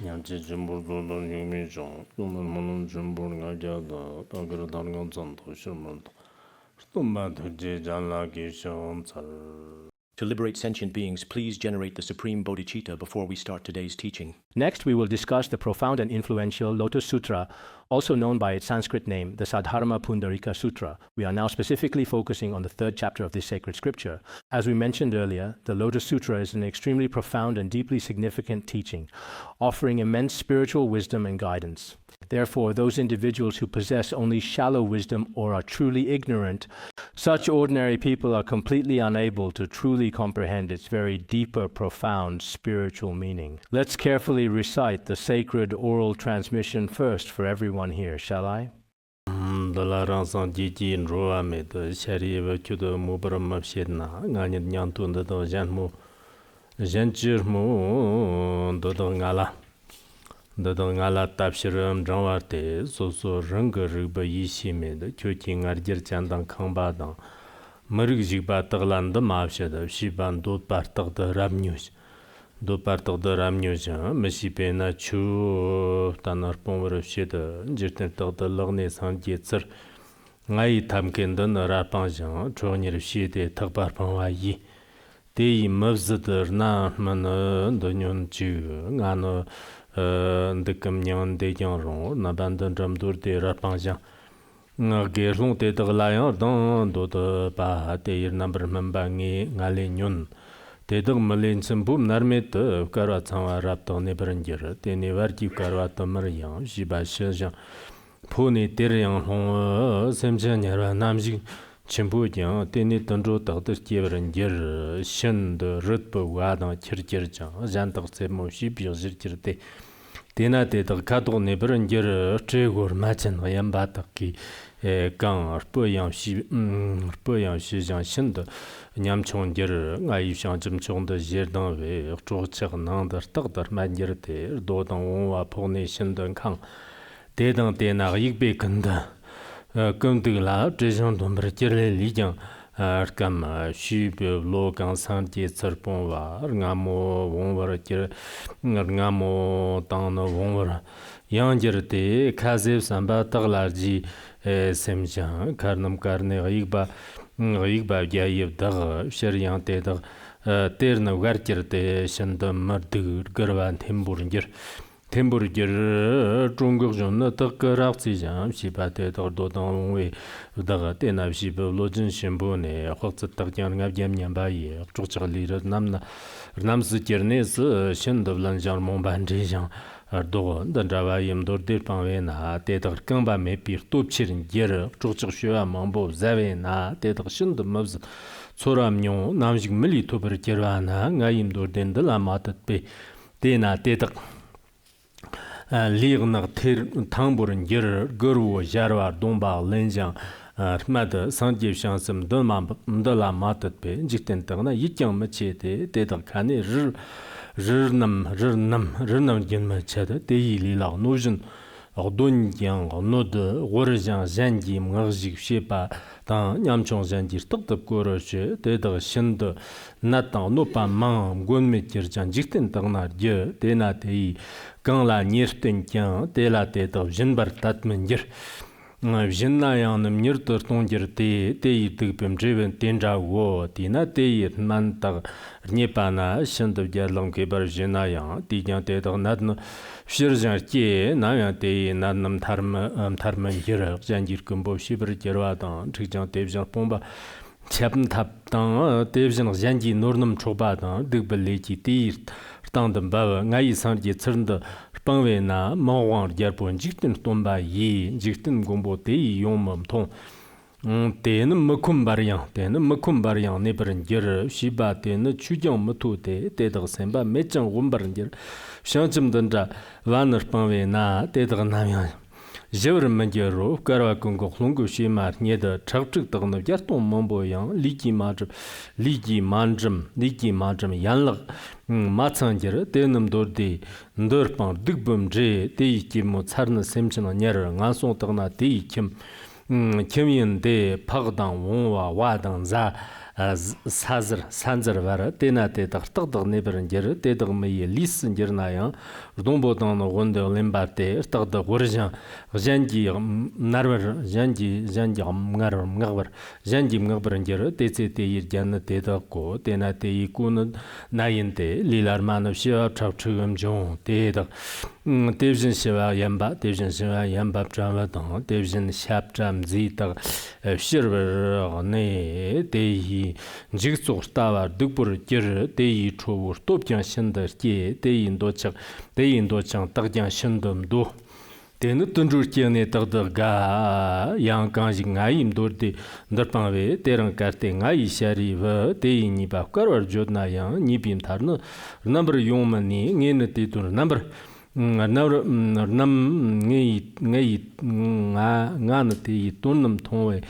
냠지 진보도 유미종 또는 모는 진보가 자다 다그러 다른 전도 실문도 또만 제잔라기 숑잘. To liberate sentient beings, please generate the supreme bodhicitta before we start today's teaching. Next, we will discuss the profound and influential Lotus Sutra, also known by its Sanskrit name, the Saddharma Pundarika Sutra. We are now specifically focusing on the third chapter of this sacred scripture. As we mentioned earlier, the Lotus Sutra is an extremely profound and deeply significant teaching, offering immense spiritual wisdom and guidance. Therefore, those individuals who possess only shallow wisdom or are truly ignorant, such ordinary people are completely unable to truly comprehend its very deeper, profound spiritual meaning. Let's carefully recite the sacred oral transmission first for everyone here, shall I? Dada ngala tapshiram jangwarte soso ranga rigba yishime da kyoki ngarjir chandang kangba dang marig jigba taglan da maabshada shiban do partag da ramnyush mashipe na chu tanar pongwara shida jirten tag da lagne san jetsir ngayi tamken da narapang jang chonir shide tagbar pangwa yi deyi mabzidar na mana danyon chiga ngano ndikam nyan de yang rong na bandan dram dur de rapang jang nga ge long de de la yang dong do de ba de ir number mamba ngi ngale nyun de de malen sim bu narme de karwa changwa rap to ne branger de ne war ji karwa to mar yang ji ba she jang phu ne de yang hong sem chen ya nam ji chimbu jang de ne dan zhou de de ji branger shen de rut bu wa dang chir chir jang jan de se mo shi bi zir chir de Dena de kato nebran jer chegor machan yam bataki gang arpo yang shi jang shin de nyam chong jer ngai shang jim chong de jer dang we zhuo cheg nang de tag de man jer de do dang wong wa po ne shin de kang de dang de na yig be gen de gong de la zhe jang dong ber jer le li jang arkam shi be lo gang san ji cer pong wa ngamo wong war jer ngamo tang no wong war yang jer de kazev samba taglar ji sem jang karnam karne yig ba ya yeb da sher yang de da ter na gar jer de shen da mar de garwan tembur jer 중국 존나 덕거락 지장 시바테 도도동 왜 다가 때나 시바 로진 신보네 확자 딱장 갑냠냠 바이 쪽적리르 남스 제르네스 신도블란 장몽 반지장 도 단자와 임도르데 방웨나 때덕 강바 메피 톱치린 제르 쪽적 쉬와 망보 자웨나 때덕 신도 맙스 소람뇽 남식 밀리 토버 제르와나 가임도르덴들 아마트베 데나 때덕 ligne ter tamburin ger guru jarwa domba lenjang mad sanje shansam domam ndala matat pe jikten tagna yikyang mache de de da kane rnam gen mache de yi la nojin ordon yang nod gorjang zanji mngajik shepa ta nyamchong zanji tok goroche de da shind natan no pa mang gon me kirjan jikten tagna je de na de Quand la nirten tient, de la tête of Jinbar Tatmanger. Jinna yang nir tortonjer te tupim driven tenja wo, tina te man tag nepana, shant of Jarlong Kebar Jina yang, Tijan te nadno, Shirjan Tie, Nayan te nadnam tarmanger, Janjir Kumbo, Shibir Jerwadan, Trijan Tevjan Pomba. Chapn tap tang, Tevjan Janji Nurnam Chobadan, Dubaleki Tir. Tandem bava ngai sanji tsernda pangwe na mawang jarpon jikten tomba yi jikten gombo te yomam tong ten makum baryang ne baran jer shiba ten chujang mutu te dag semba mechang gombaran jer shanchim danda wanar pangwe na te dag namya Jevr manjero karwa kongo longo shimar nyeda chakchik tagna yarton mambo yang ligi manjam yanlag matsanjera tenam dorde ndorpang digbum je te kim tsarna semchina nyar ngansong tagna te kim yen de pagdang wongwa wadang za 산저 바라 테나테 딱딱 네버는 저 테덕메 리슨 저나야 르동보던 원데 렘바테 딱딱 워르장 잔지 나르 잔지 암가르 잔지 응버는 저 테테테 일잔 테덕고 테나테 이쿠는 나인테 릴라르마노 시아 차트금 종 테덕 대신 시와 얌바 대신 시와 얌바 잡아도 대신 샵잠 지다 시르네 대이 직속스타와 득부를 겨 대이 초부 톱장 신더지 대인도창 딱장 신dom도 대는 던주르기에 딱다가 양강지 나임도르데 너방베 대랑 카테 나이 샤리바 대인이 바꿔어 줬나야 니빔 타르는 넘버 용만이 녜네 티도 넘버 ngānati tūnam tōngwe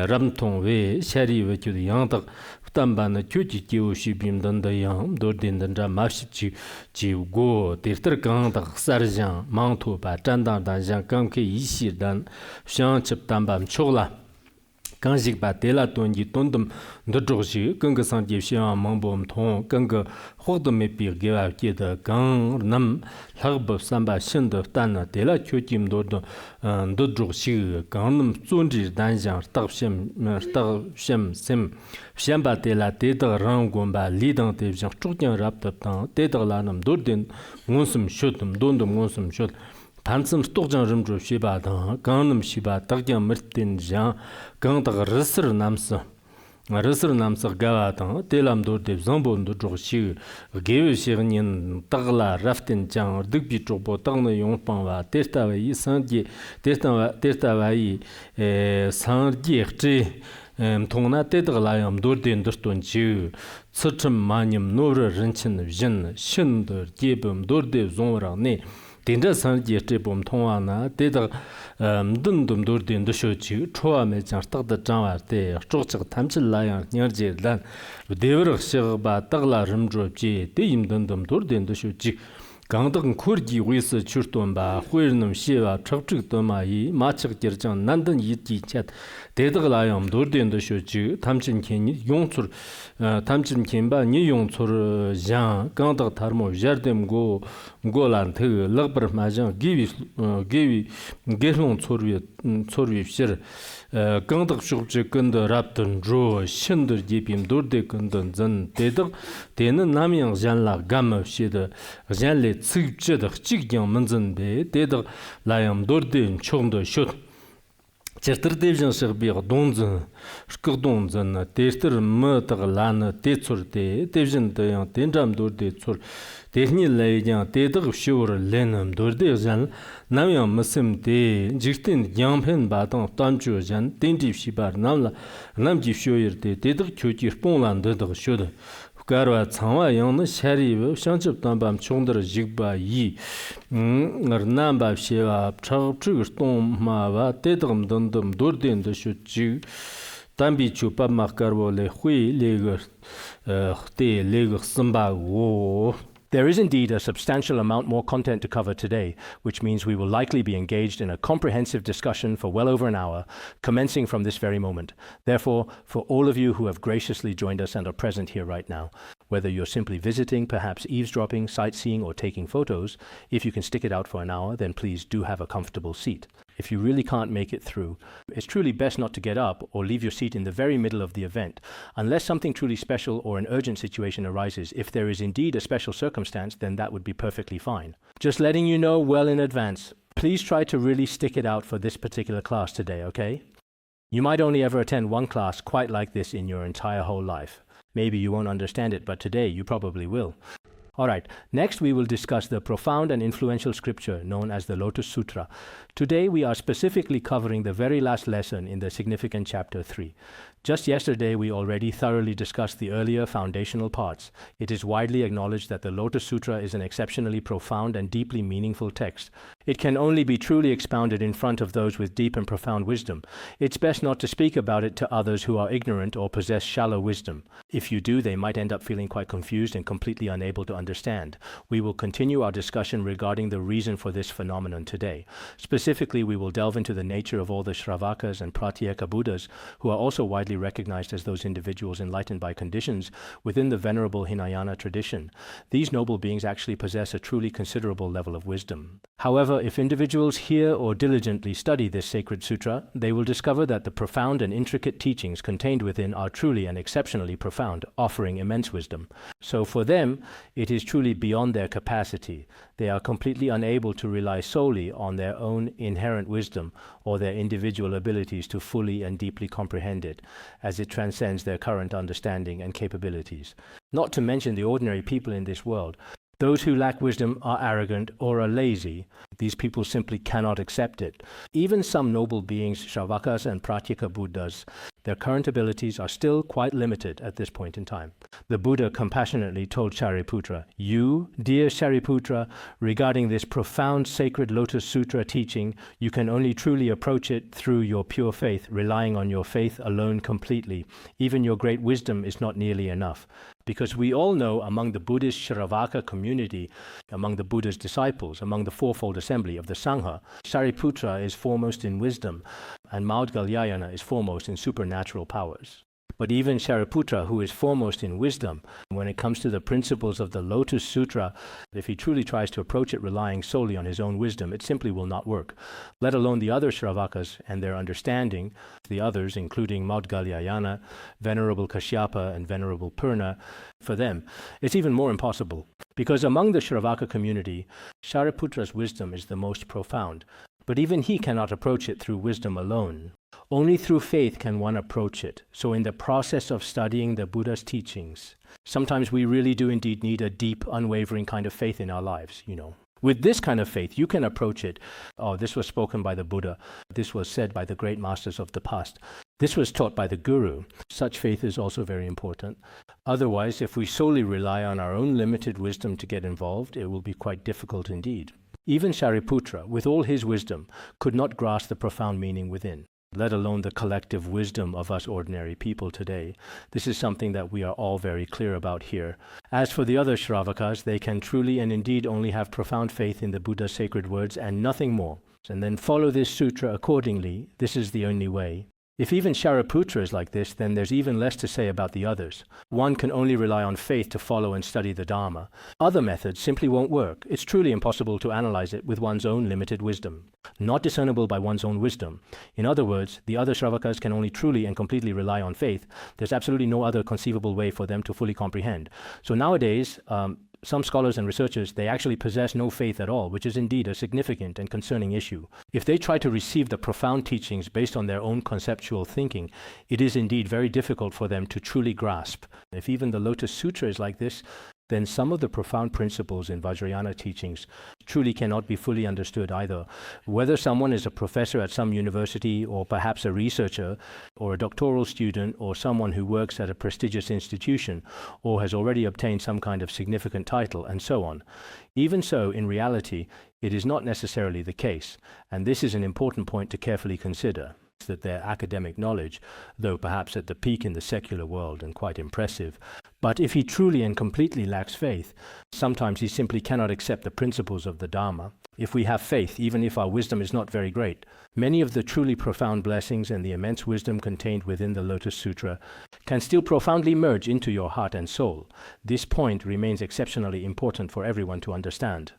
ram tōngwe shari wachūda yāngtak tamba na kyōchi kiyo shibim danda yāng dōrdin danda mafshi chi go tirtar kāngtak sarjāng māngtō pa chandāng dan zhāng kāngke yīshir dan shāng chib tambam chokla kāngshik pa tēlā tōngi tōndam ndōchokshi kāngka sāngjiv shiāng māngbōm tōng kāngka hōgdam mepi gīwā kīda kāng nam lāgbab sāmbā shindab tāna tēlā kyōchim ndōchokshi kāng nam tsōnjir dāngyāng rtāq shem sim shiāmbā tēlā tētag rāng gōmbā līdāng tēvzhāng chokjāng rābtab tāng tētag lānam dōrdin ngōnsam shūtam dōndam ngōnsam shūt Tansam stokjang rimdru shiba dang, gangnam shiba tagyang mirtin jang, gangdag risir namsa gawa dang, telam dordib zambo ndudrug shig, gewe shignin tagla raftin jang, digbi chokbo tagna yongpangwa, tertawa yi sangye xchi, tongna tedag layam dordin duston chi, tsachim manyam nora rinchin vjin, shindur jebim dordib zongrang ne, Tendra sanje chebom tongwa na tedag mdundum dordin dushochi chua me jang tagda jangwa te chokchak tamchil layang nyarje lan devrag shigba tagla rimdrobji te imdundum dordin dushochi Gangdag kurgi wisi churtonba huirnum shiwa chakchik toma yi machik girjang nandan yitji chat Tedag layam dordin dushochi tamchin kenba ni yongchur jang gangdag tarmo jardem go lan teg lagbar majang gewi gehlong chorwi fshir Gangdag shukchi kanda raptan ro shindir jibim dorde kanda zan tedag tena namyang janla gamma fshida janle tsigchida chigyan manzan be tedag layam dorde chogndo shut Chertir devjan shigbig donzan shkig donzan tertir mtag lana tetsur te devjan dayang tenjam dorde tsur Tehni layang tedag fshur lenam dorde jan namyang masim te jiktin yangpen batang tamchu jan tenji fshibar namji fshoyir te tedag kyochir ponglan dadag shud Garwa tsangwa yang shari shangchib tambam chongdara jigba yi namba fshewa chagchig tongma wa tedagam dandam dordin dashu jig tambi chupab makarwa le hui legar te legar samba wo There is indeed a substantial amount more content to cover today, which means we will likely be engaged in a comprehensive discussion for well over an hour, commencing from this very moment. Therefore, for all of you who have graciously joined us and are present here right now, whether you're simply visiting, perhaps eavesdropping, sightseeing, or taking photos, if you can stick it out for an hour, then please do have a comfortable seat. If you really can't make it through, it's truly best not to get up or leave your seat in the very middle of the event. Unless something truly special or an urgent situation arises, if there is indeed a special circumstance, then that would be perfectly fine. Just letting you know well in advance, please try to really stick it out for this particular class today, okay? You might only ever attend one class quite like this in your entire whole life. Maybe you won't understand it, but today you probably will. Alright, next we will discuss the profound and influential scripture known as the Lotus Sutra. Today we are specifically covering the very last lesson in the significant chapter 3. Just yesterday we already thoroughly discussed the earlier foundational parts. It is widely acknowledged that the Lotus Sutra is an exceptionally profound and deeply meaningful text. It can only be truly expounded in front of those with deep and profound wisdom. It's best not to speak about it to others who are ignorant or possess shallow wisdom. If you do, they might end up feeling quite confused and completely unable to understand. We will continue our discussion regarding the reason for this phenomenon today. Specifically, we will delve into the nature of all the Śrāvakas and Pratyekabuddhas, who are also widely recognized as those individuals enlightened by conditions within the venerable Hinayana tradition. These noble beings actually possess a truly considerable level of wisdom. However, if individuals hear or diligently study this sacred sutra, they will discover that the profound and intricate teachings contained within are truly and exceptionally profound, offering immense wisdom. So for them, it is truly beyond their capacity. They are completely unable to rely solely on their own inherent wisdom or their individual abilities to fully and deeply comprehend it, as it transcends their current understanding and capabilities. Not to mention the ordinary people in this world. Those who lack wisdom are arrogant or are lazy. These people simply cannot accept it. Even some noble beings, Śrāvakas and Pratyekabuddhas, their current abilities are still quite limited at this point in time. The Buddha compassionately told Shariputra, "You, dear Shariputra, regarding this profound sacred Lotus Sutra teaching, you can only truly approach it through your pure faith, relying on your faith alone completely. Even your great wisdom is not nearly enough." Because we all know among the Buddhist Śrāvaka community, among the Buddha's disciples, among the fourfold assembly of the Sangha, Shariputra is foremost in wisdom, and Maudgalyayana is foremost in supernatural powers. But even Shariputra, who is foremost in wisdom, when it comes to the principles of the Lotus Sutra, if he truly tries to approach it relying solely on his own wisdom, it simply will not work. Let alone the other Śrāvakas and their understanding, the others, including Maudgalyayana, Venerable Kashyapa, and Venerable Purna, for them, it's even more impossible. Because among the Śrāvaka community, Shariputra's wisdom is the most profound. But even he cannot approach it through wisdom alone. Only through faith can one approach it. So in the process of studying the Buddha's teachings, sometimes we really do indeed need a deep, unwavering kind of faith in our lives, With this kind of faith, you can approach it. Oh, this was spoken by the Buddha. This was said by the great masters of the past. This was taught by the Guru. Such faith is also very important. Otherwise, if we solely rely on our own limited wisdom to get involved, it will be quite difficult indeed. Even Shariputra, with all his wisdom, could not grasp the profound meaning within, let alone the collective wisdom of us ordinary people today. This is something that we are all very clear about here. As for the other Śrāvakas, they can truly and indeed only have profound faith in the Buddha's sacred words and nothing more, and then follow this sutra accordingly. This is the only way. If even Shariputra is like this, then there's even less to say about the others. One can only rely on faith to follow and study the Dharma. Other methods simply won't work. It's truly impossible to analyze it with one's own limited wisdom, not discernible by one's own wisdom. In other words, the other Śrāvakas can only truly and completely rely on faith. There's absolutely no other conceivable way for them to fully comprehend. So nowadays, some scholars and researchers, they actually possess no faith at all, which is indeed a significant and concerning issue. If they try to receive the profound teachings based on their own conceptual thinking, it is indeed very difficult for them to truly grasp. If even the Lotus Sutra is like this, then some of the profound principles in Vajrayana teachings truly cannot be fully understood either. Whether someone is a professor at some university, or perhaps a researcher, or a doctoral student, or someone who works at a prestigious institution, or has already obtained some kind of significant title, and so on. Even so, in reality, it is not necessarily the case, and this is an important point to carefully consider. That their academic knowledge, though perhaps at the peak in the secular world and quite impressive, but if he truly and completely lacks faith, sometimes he simply cannot accept the principles of the Dharma. If we have faith, even if our wisdom is not very great, many of the truly profound blessings and the immense wisdom contained within the Lotus Sutra can still profoundly merge into your heart and soul. This point remains exceptionally important for everyone to understand.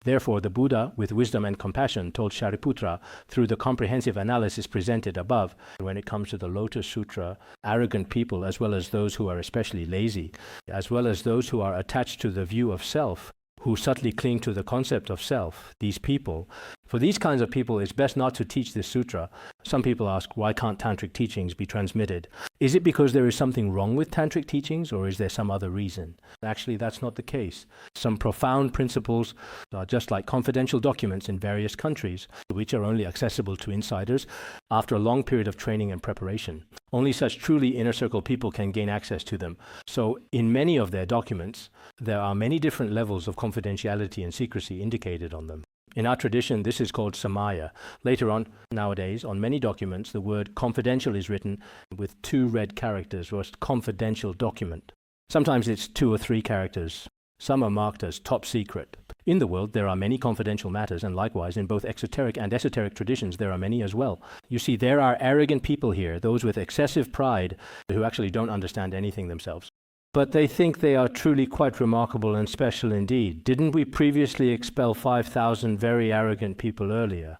Therefore, the Buddha, with wisdom and compassion, told Shariputra, through the comprehensive analysis presented above, when it comes to the Lotus Sutra, arrogant people, as well as those who are especially lazy, as well as those who are attached to the view of self, who subtly cling to the concept of self, these people, for these kinds of people, it's best not to teach this sutra. Some people ask, why can't tantric teachings be transmitted? Is it because there is something wrong with tantric teachings, or is there some other reason? Actually, that's not the case. Some profound principles are just like confidential documents in various countries, which are only accessible to insiders after a long period of training and preparation. Only such truly inner circle people can gain access to them. So in many of their documents, there are many different levels of confidentiality and secrecy indicated on them. In our tradition, this is called samaya. Later on, nowadays, on many documents, the word confidential is written with 2 red characters, or confidential document. Sometimes it's 2 or 3 characters. Some are marked as top secret. In the world, there are many confidential matters, and likewise, in both exoteric and esoteric traditions, there are many as well. You see, there are arrogant people here, those with excessive pride, who actually don't understand anything themselves. But they think they are truly quite remarkable and special indeed. Didn't we previously expel 5,000 very arrogant people earlier?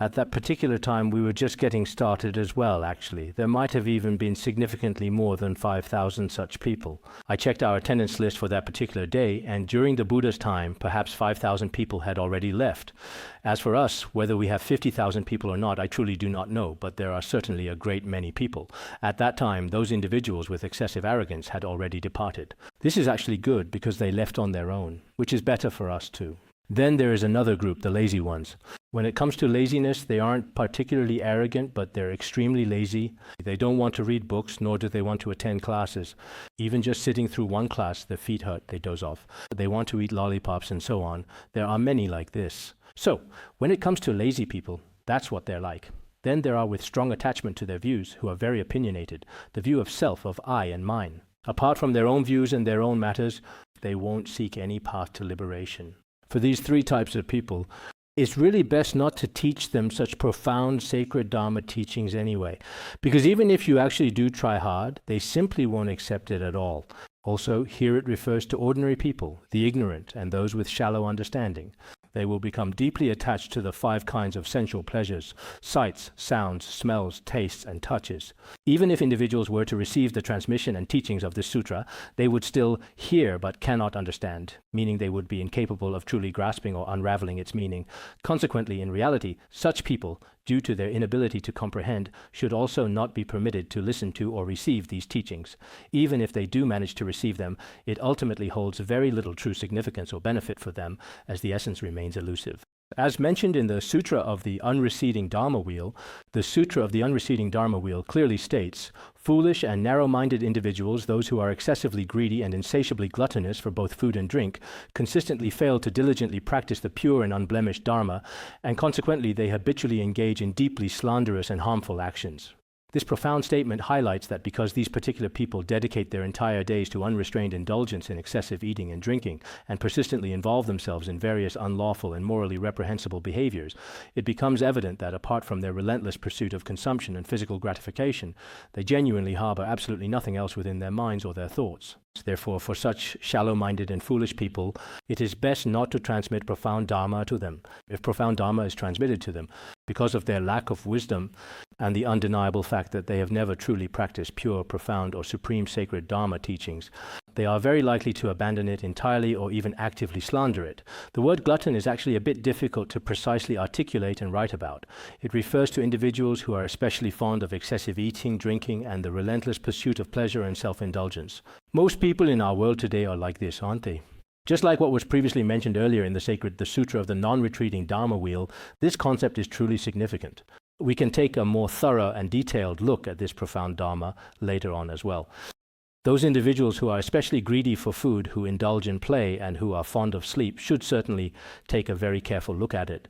At that particular time, we were just getting started as well, actually. There might have even been significantly more than 5,000 such people. I checked our attendance list for that particular day, and during the Buddha's time, perhaps 5,000 people had already left. As for us, whether we have 50,000 people or not, I truly do not know, but there are certainly a great many people. At that time, those individuals with excessive arrogance had already departed. This is actually good because they left on their own, which is better for us too. Then there is another group, the lazy ones. When it comes to laziness, they aren't particularly arrogant, but they're extremely lazy. They don't want to read books, nor do they want to attend classes. Even just sitting through one class, their feet hurt, they doze off. They want to eat lollipops and so on. There are many like this. So, when it comes to lazy people, that's what they're like. Then there are with strong attachment to their views, who are very opinionated, the view of self, of I and mine. Apart from their own views and their own matters, they won't seek any path to liberation. For these three types of people, it's really best not to teach them such profound sacred Dharma teachings anyway, because even if you actually do try hard, they simply won't accept it at all. Also, here it refers to ordinary people, the ignorant, and those with shallow understanding. They will become deeply attached to the 5 kinds of sensual pleasures: sights, sounds, smells, tastes, and touches. Even if individuals were to receive the transmission and teachings of this sutra, they would still hear but cannot understand, meaning they would be incapable of truly grasping or unraveling its meaning. Consequently, in reality, such people, due to their inability to comprehend, should also not be permitted to listen to or receive these teachings. Even if they do manage to receive them, it ultimately holds very little true significance or benefit for them, as the essence remains elusive. As mentioned in the Sutra of the Unreceding Dharma Wheel, the Sutra of the Unreceding Dharma Wheel clearly states, foolish and narrow-minded individuals, those who are excessively greedy and insatiably gluttonous for both food and drink, consistently fail to diligently practice the pure and unblemished Dharma, and consequently they habitually engage in deeply slanderous and harmful actions. This profound statement highlights that because these particular people dedicate their entire days to unrestrained indulgence in excessive eating and drinking, and persistently involve themselves in various unlawful and morally reprehensible behaviors, it becomes evident that apart from their relentless pursuit of consumption and physical gratification, they genuinely harbor absolutely nothing else within their minds or their thoughts. Therefore, for such shallow-minded and foolish people, it is best not to transmit profound Dharma to them. If profound Dharma is transmitted to them, because of their lack of wisdom and the undeniable fact that they have never truly practiced pure, profound, or supreme sacred Dharma teachings, they are very likely to abandon it entirely or even actively slander it. The word glutton is actually a bit difficult to precisely articulate and write about. It refers to individuals who are especially fond of excessive eating, drinking, and the relentless pursuit of pleasure and self-indulgence. Most people in our world today are like this, aren't they? Just like what was previously mentioned earlier in the Sutra of the Non-Retreating Dharma Wheel, this concept is truly significant. We can take a more thorough and detailed look at this profound Dharma later on as well. Those individuals who are especially greedy for food, who indulge in play, and who are fond of sleep should certainly take a very careful look at it.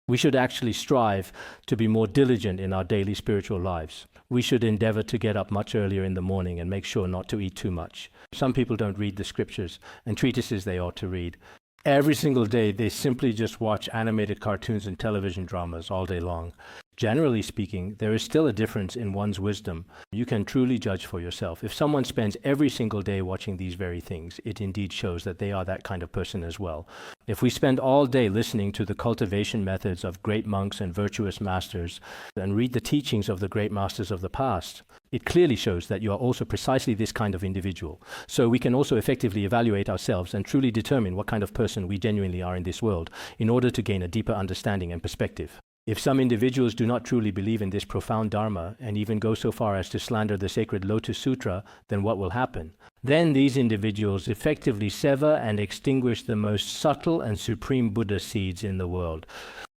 We should actually strive to be more diligent in our daily spiritual lives. We should endeavor to get up much earlier in the morning and make sure not to eat too much. Some people don't read the scriptures and treatises they ought to read. Every single day, they simply just watch animated cartoons and television dramas all day long. Generally speaking, there is still a difference in one's wisdom. You can truly judge for yourself. If someone spends every single day watching these very things, it indeed shows that they are that kind of person as well. If we spend all day listening to the cultivation methods of great monks and virtuous masters and read the teachings of the great masters of the past, it clearly shows that you are also precisely this kind of individual. So we can also effectively evaluate ourselves and truly determine what kind of person we genuinely are in this world in order to gain a deeper understanding and perspective. If some individuals do not truly believe in this profound Dharma and even go so far as to slander the sacred Lotus Sutra, then what will happen? Then these individuals effectively sever and extinguish the most subtle and supreme Buddha seeds in the world.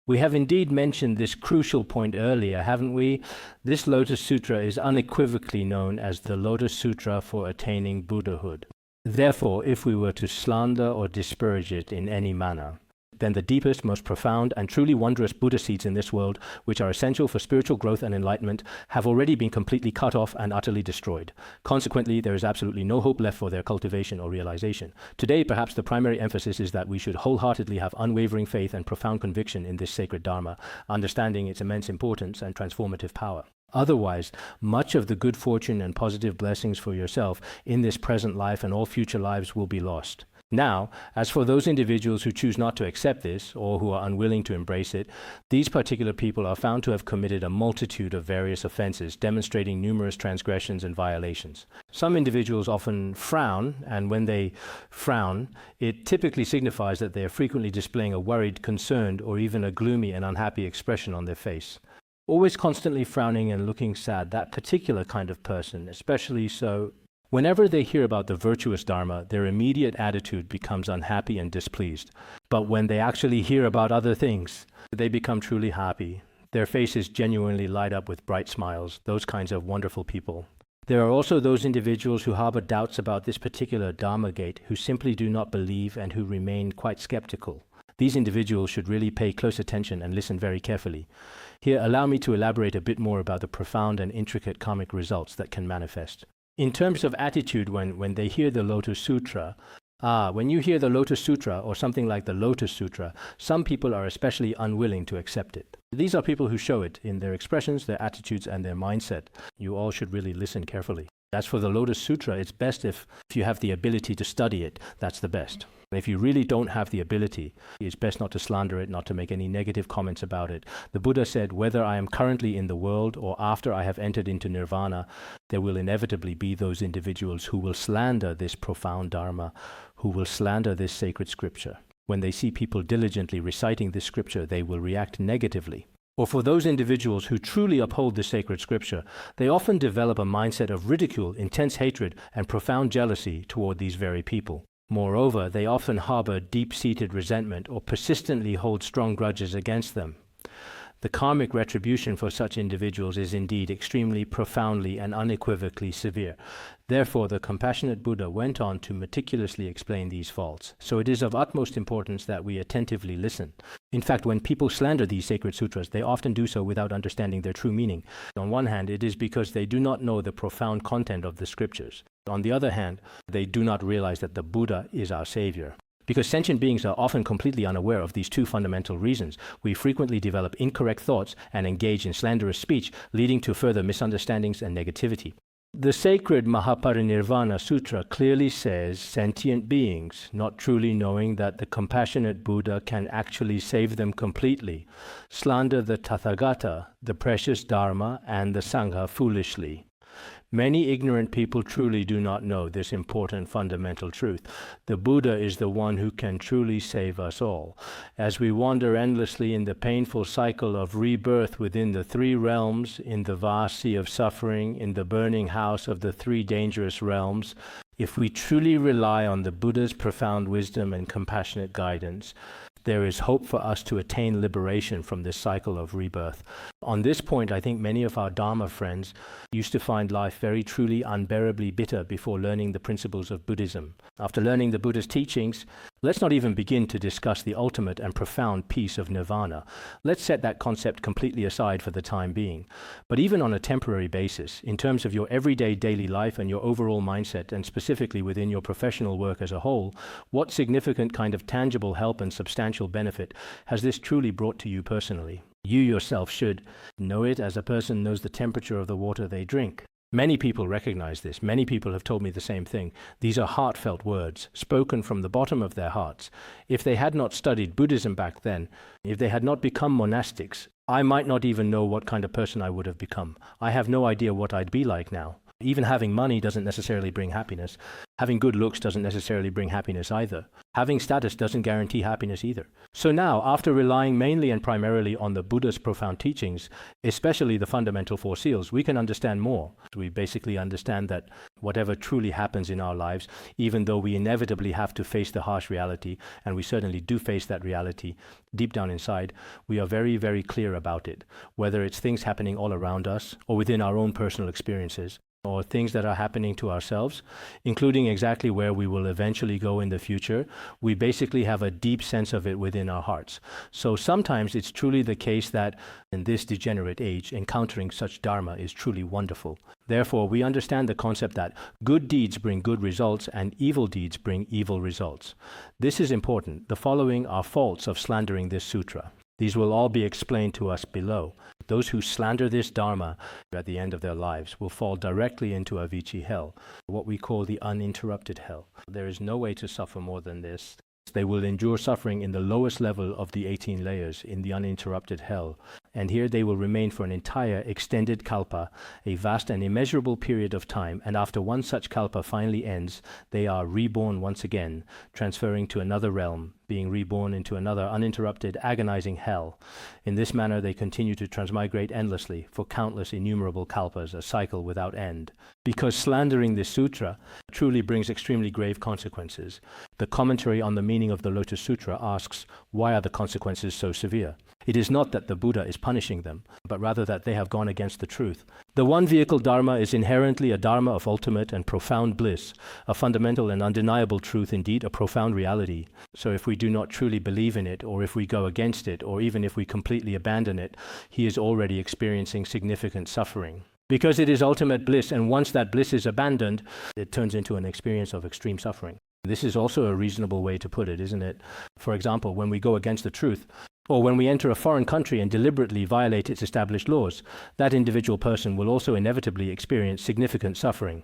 We have indeed mentioned this crucial point earlier, haven't we? This Lotus Sutra is unequivocally known as the Lotus Sutra for attaining Buddhahood. Therefore, if we were to slander or disparage it in any manner, then the deepest, most profound, and truly wondrous Buddha seeds in this world, which are essential for spiritual growth and enlightenment, have already been completely cut off and utterly destroyed. Consequently, there is absolutely no hope left for their cultivation or realization. Today, perhaps the primary emphasis is that we should wholeheartedly have unwavering faith and profound conviction in this sacred Dharma, understanding its immense importance and transformative power. Otherwise, much of the good fortune and positive blessings for yourself in this present life and all future lives will be lost. Now, as for those individuals who choose not to accept this or who are unwilling to embrace it, these particular people are found to have committed a multitude of various offenses, demonstrating numerous transgressions and violations. Some individuals often frown, and when they frown, it typically signifies that they are frequently displaying a worried, concerned, or even a gloomy and unhappy expression on their face. Always constantly frowning and looking sad, that particular kind of person, especially so, whenever they hear about the virtuous Dharma, their immediate attitude becomes unhappy and displeased. But when they actually hear about other things, they become truly happy. Their faces genuinely light up with bright smiles, those kinds of wonderful people. There are also those individuals who harbor doubts about this particular Dharma gate, who simply do not believe and who remain quite skeptical. These individuals should really pay close attention and listen very carefully. Here, allow me to elaborate a bit more about the profound and intricate karmic results that can manifest. In terms of attitude, when they hear the Lotus Sutra, when you hear the Lotus Sutra or something like the Lotus Sutra, some people are especially unwilling to accept it. These are people who show it in their expressions, their attitudes, and their mindset. You all should really listen carefully. As for the Lotus Sutra, it's best if you have the ability to study it. That's the best. If you really don't have the ability, it's best not to slander it, not to make any negative comments about it. The Buddha said, whether I am currently in the world or after I have entered into nirvana, there will inevitably be those individuals who will slander this profound Dharma, who will slander this sacred scripture. When they see people diligently reciting this scripture, they will react negatively. Or for those individuals who truly uphold the sacred scripture, they often develop a mindset of ridicule, intense hatred, and profound jealousy toward these very people. Moreover, they often harbor deep-seated resentment or persistently hold strong grudges against them. The karmic retribution for such individuals is indeed extremely, profoundly, and unequivocally severe. Therefore, the compassionate Buddha went on to meticulously explain these faults. So it is of utmost importance that we attentively listen. In fact, when people slander these sacred sutras, they often do so without understanding their true meaning. On one hand, it is because they do not know the profound content of the scriptures. On the other hand, they do not realize that the Buddha is our savior. Because sentient beings are often completely unaware of these two fundamental reasons, we frequently develop incorrect thoughts and engage in slanderous speech, leading to further misunderstandings and negativity. The sacred Mahaparinirvana Sutra clearly says sentient beings, not truly knowing that the compassionate Buddha can actually save them completely, slander the Tathagata, the precious Dharma, and the Sangha foolishly. Many ignorant people truly do not know this important fundamental truth. The Buddha is the one who can truly save us all. As we wander endlessly in the painful cycle of rebirth within the three realms, in the vast sea of suffering, in the burning house of the three dangerous realms, if we truly rely on the Buddha's profound wisdom and compassionate guidance, there is hope for us to attain liberation from this cycle of rebirth. On this point, I think many of our Dharma friends used to find life very truly unbearably bitter before learning the principles of Buddhism. After learning the Buddha's teachings, let's not even begin to discuss the ultimate and profound peace of nirvana. Let's set that concept completely aside for the time being. But even on a temporary basis, in terms of your everyday daily life and your overall mindset, and specifically within your professional work as a whole, what significant kind of tangible help and substantial benefit has this truly brought to you personally? You yourself should know it as a person knows the temperature of the water they drink. Many people recognize this. Many people have told me the same thing. These are heartfelt words, spoken from the bottom of their hearts. If they had not studied Buddhism back then, if they had not become monastics, I might not even know what kind of person I would have become. I have no idea what I'd be like now. Even having money doesn't necessarily bring happiness. Having good looks doesn't necessarily bring happiness either. Having status doesn't guarantee happiness either. So now, after relying mainly and primarily on the Buddha's profound teachings, especially the fundamental four seals, we can understand more. We basically understand that whatever truly happens in our lives, even though we inevitably have to face the harsh reality, and we certainly do face that reality deep down inside, we are very, very clear about it, whether it's things happening all around us or within our own personal experiences, or things that are happening to ourselves, including exactly where we will eventually go in the future, we basically have a deep sense of it within our hearts. So sometimes it's truly the case that in this degenerate age, encountering such dharma is truly wonderful. Therefore, we understand the concept that good deeds bring good results and evil deeds bring evil results. This is important. The following are faults of slandering this sutra. These will all be explained to us below. Those who slander this dharma at the end of their lives will fall directly into Avicii hell, what we call the uninterrupted hell. There is no way to suffer more than this. They will endure suffering in the lowest level of the 18 layers in the uninterrupted hell. And here they will remain for an entire extended kalpa, a vast and immeasurable period of time. And after one such kalpa finally ends, they are reborn once again, transferring to another realm, being reborn into another uninterrupted, agonizing hell. In this manner, they continue to transmigrate endlessly for countless innumerable kalpas, a cycle without end. Because slandering this sutra truly brings extremely grave consequences. The commentary on the meaning of the Lotus Sutra asks, why are the consequences so severe? It is not that the Buddha is punishing them, but rather that they have gone against the truth. The one vehicle dharma is inherently a dharma of ultimate and profound bliss, a fundamental and undeniable truth, indeed a profound reality. So if we do not truly believe in it, or if we go against it, or even if we completely abandon it, he is already experiencing significant suffering. Because it is ultimate bliss, and once that bliss is abandoned, it turns into an experience of extreme suffering. This is also a reasonable way to put it, isn't it? For example, when we go against the truth, or when we enter a foreign country and deliberately violate its established laws, that individual person will also inevitably experience significant suffering.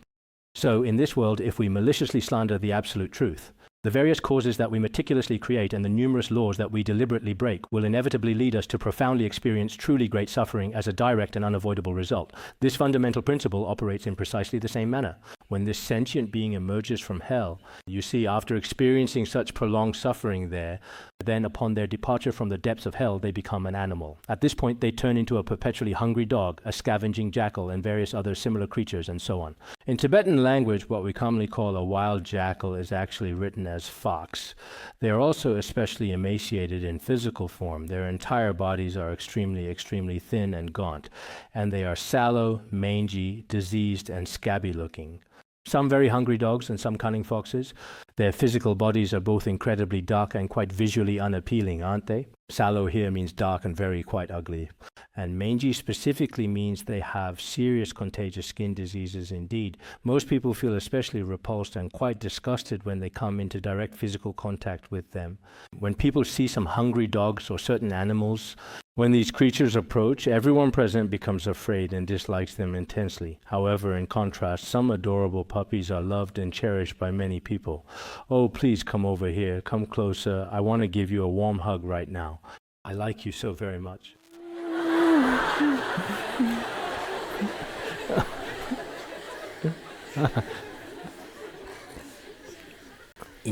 So in this world, if we maliciously slander the absolute truth, the various causes that we meticulously create and the numerous laws that we deliberately break will inevitably lead us to profoundly experience truly great suffering as a direct and unavoidable result. This fundamental principle operates in precisely the same manner. When this sentient being emerges from hell, you see, after experiencing such prolonged suffering there, then upon their departure from the depths of hell, they become an animal. At this point, they turn into a perpetually hungry dog, a scavenging jackal, and various other similar creatures, and so on. In Tibetan language, what we commonly call a wild jackal is actually written as fox. They are also especially emaciated in physical form. Their entire bodies are extremely thin and gaunt, and they are sallow, mangy, diseased, and scabby-looking. Some very hungry dogs and some cunning foxes. Their physical bodies are both incredibly dark and quite visually unappealing, aren't they? Sallow here means dark and very quite ugly. And mangy specifically means they have serious contagious skin diseases indeed. Most people feel especially repulsed and quite disgusted when they come into direct physical contact with them. When people see some hungry dogs or certain animals, when these creatures approach, everyone present becomes afraid and dislikes them intensely. However, in contrast, some adorable puppies are loved and cherished by many people. Oh, please come over here, come closer. I want to give you a warm hug right now. I like you so very much.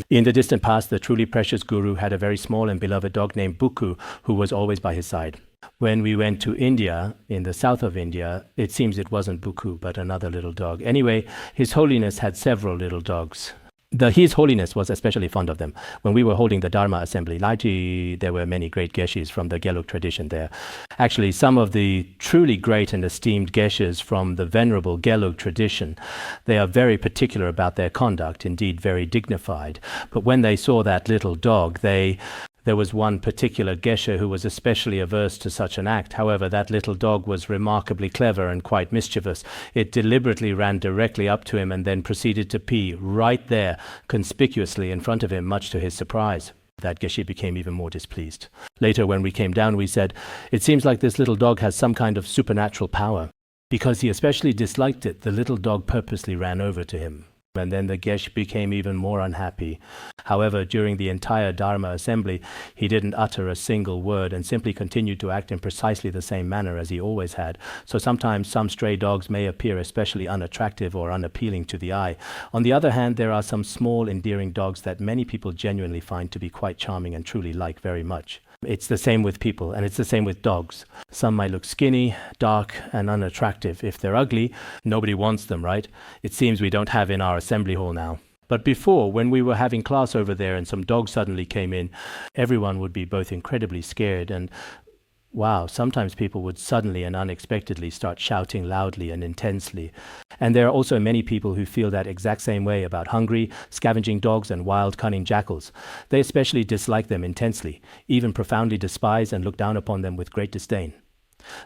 In the distant past, the truly precious guru had a very small and beloved dog named Bukku, who was always by his side. When we went to India, in the south of India, it seems it wasn't Bukku, but another little dog. Anyway, His Holiness had several little dogs. His Holiness was especially fond of them. When we were holding the Dharma assembly, largely there were many great geshes from the Gelug tradition there. Actually, some of the truly great and esteemed geshes from the venerable Gelug tradition, they are very particular about their conduct, indeed very dignified. But when they saw that little dog, there was one particular geshe who was especially averse to such an act. However, that little dog was remarkably clever and quite mischievous. It deliberately ran directly up to him and then proceeded to pee right there, conspicuously in front of him, much to his surprise. That geshe became even more displeased. Later, when we came down, we said, "It seems like this little dog has some kind of supernatural power." Because he especially disliked it, the little dog purposely ran over to him. And then the Geshe became even more unhappy. However, during the entire Dharma assembly, he didn't utter a single word and simply continued to act in precisely the same manner as he always had. So sometimes some stray dogs may appear especially unattractive or unappealing to the eye. On the other hand, there are some small, endearing dogs that many people genuinely find to be quite charming and truly like very much. It's the same with people, and it's the same with dogs. Some might look skinny, dark, and unattractive. If they're ugly, nobody wants them, right? It seems we don't have in our assembly hall now. But before, when we were having class over there and some dogs suddenly came in, everyone would be both incredibly scared and wow, sometimes people would suddenly and unexpectedly start shouting loudly and intensely. And there are also many people who feel that exact same way about hungry, scavenging dogs and wild, cunning jackals. They especially dislike them intensely, even profoundly despise and look down upon them with great disdain.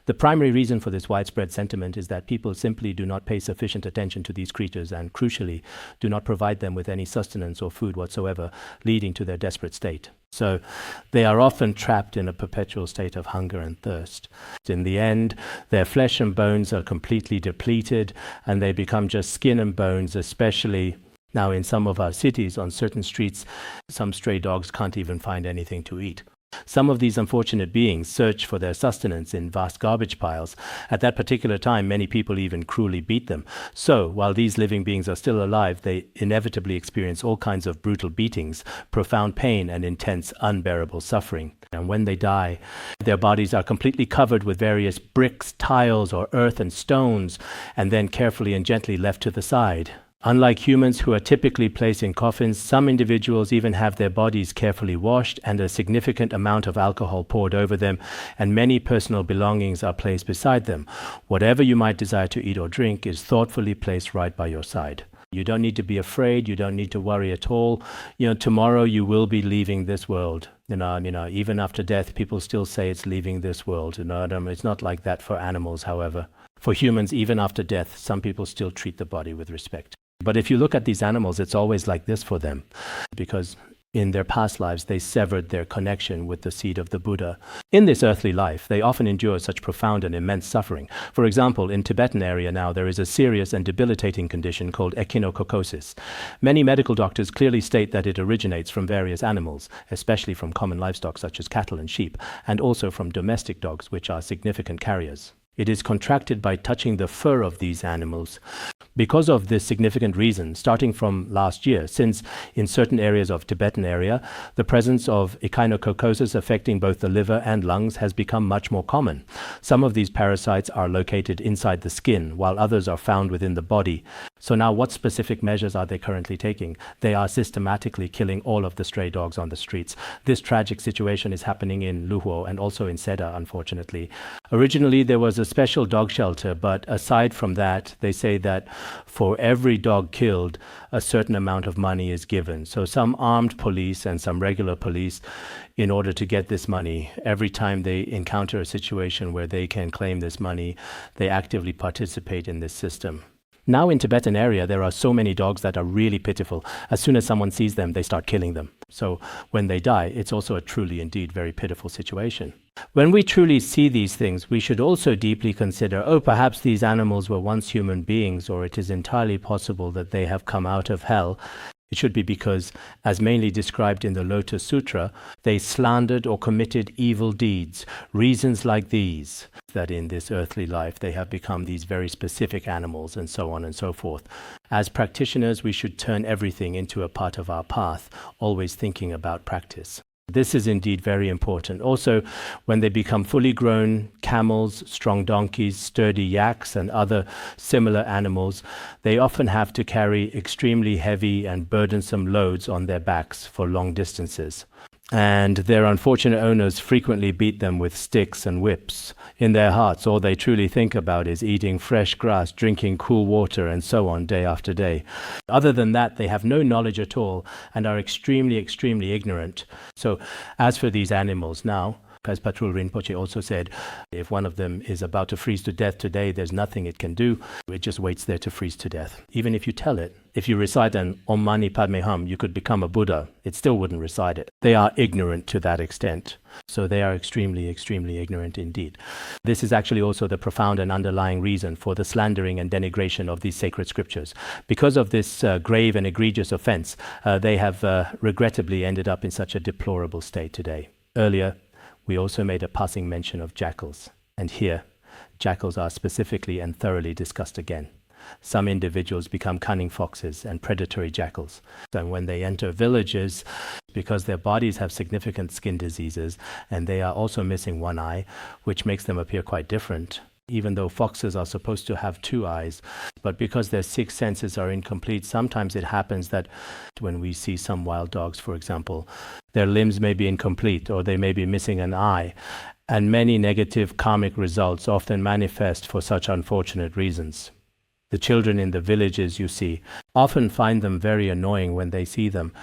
The primary reason for this widespread sentiment is that people simply do not pay sufficient attention to these creatures and, crucially, do not provide them with any sustenance or food whatsoever, leading to their desperate state. So they are often trapped in a perpetual state of hunger and thirst. In the end, their flesh and bones are completely depleted, and they become just skin and bones, especially now in some of our cities. On certain streets, some stray dogs can't even find anything to eat. Some of these unfortunate beings search for their sustenance in vast garbage piles. At that particular time, many people even cruelly beat them. So, while these living beings are still alive, they inevitably experience all kinds of brutal beatings, profound pain, and intense, unbearable suffering. And when they die, their bodies are completely covered with various bricks, tiles, or earth and stones, and then carefully and gently left to the side. Unlike humans who are typically placed in coffins, some individuals even have their bodies carefully washed and a significant amount of alcohol poured over them, and many personal belongings are placed beside them. Whatever you might desire to eat or drink is thoughtfully placed right by your side. You don't need to be afraid. You don't need to worry at all. Tomorrow you will be leaving this world. Even after death, people still say it's leaving this world. It's not like that for animals, however. For humans, even after death, some people still treat the body with respect. But if you look at these animals, it's always like this for them, because in their past lives, they severed their connection with the seed of the Buddha. In this earthly life, they often endure such profound and immense suffering. For example, in Tibetan area now, there is a serious and debilitating condition called echinococosis. Many medical doctors clearly state that it originates from various animals, especially from common livestock such as cattle and sheep, and also from domestic dogs, which are significant carriers. It is contracted by touching the fur of these animals. Because of this significant reason, starting from last year, since in certain areas of Tibetan area, the presence of echinococosis affecting both the liver and lungs has become much more common. Some of these parasites are located inside the skin, while others are found within the body. So now what specific measures are they currently taking? They are systematically killing all of the stray dogs on the streets. This tragic situation is happening in Luhuo and also in Seda, unfortunately. Originally, there was a special dog shelter, but aside from that, they say that for every dog killed, a certain amount of money is given. So some armed police and some regular police, in order to get this money, every time they encounter a situation where they can claim this money, they actively participate in this system. Now in Tibetan area, there are so many dogs that are really pitiful. As soon as someone sees them, they start killing them. So when they die, it's also a truly indeed very pitiful situation. When we truly see these things, we should also deeply consider, perhaps these animals were once human beings, or it is entirely possible that they have come out of hell. It should be because, as mainly described in the Lotus Sutra, they slandered or committed evil deeds, reasons like these, that in this earthly life they have become these very specific animals, and so on and so forth. As practitioners, we should turn everything into a part of our path, always thinking about practice. This is indeed very important. Also, when they become fully grown camels, strong donkeys, sturdy yaks, and other similar animals, they often have to carry extremely heavy and burdensome loads on their backs for long distances. And their unfortunate owners frequently beat them with sticks and whips. In their hearts, all they truly think about is eating fresh grass, drinking cool water, and so on day after day. Other than that, they have no knowledge at all and are extremely, extremely ignorant. So, as for these animals now, as Patrul Rinpoche also said, if one of them is about to freeze to death today, there's nothing it can do. It just waits there to freeze to death. Even if you tell it, if you recite an Om Mani Padme Hum, you could become a Buddha. It still wouldn't recite it. They are ignorant to that extent. So they are extremely, extremely ignorant indeed. This is actually also the profound and underlying reason for the slandering and denigration of these sacred scriptures. Because of this grave and egregious offense, they have regrettably ended up in such a deplorable state today. Earlier, we also made a passing mention of jackals, and here, jackals are specifically and thoroughly discussed again. Some individuals become cunning foxes and predatory jackals. And when they enter villages, because their bodies have significant skin diseases, and they are also missing one eye, which makes them appear quite different, even though foxes are supposed to have 2 eyes. But because their 6 senses are incomplete, sometimes it happens that when we see some wild dogs, for example, their limbs may be incomplete or they may be missing an eye. and many negative karmic results often manifest for such unfortunate reasons. The children in the villages, you see, often find them very annoying when they see them,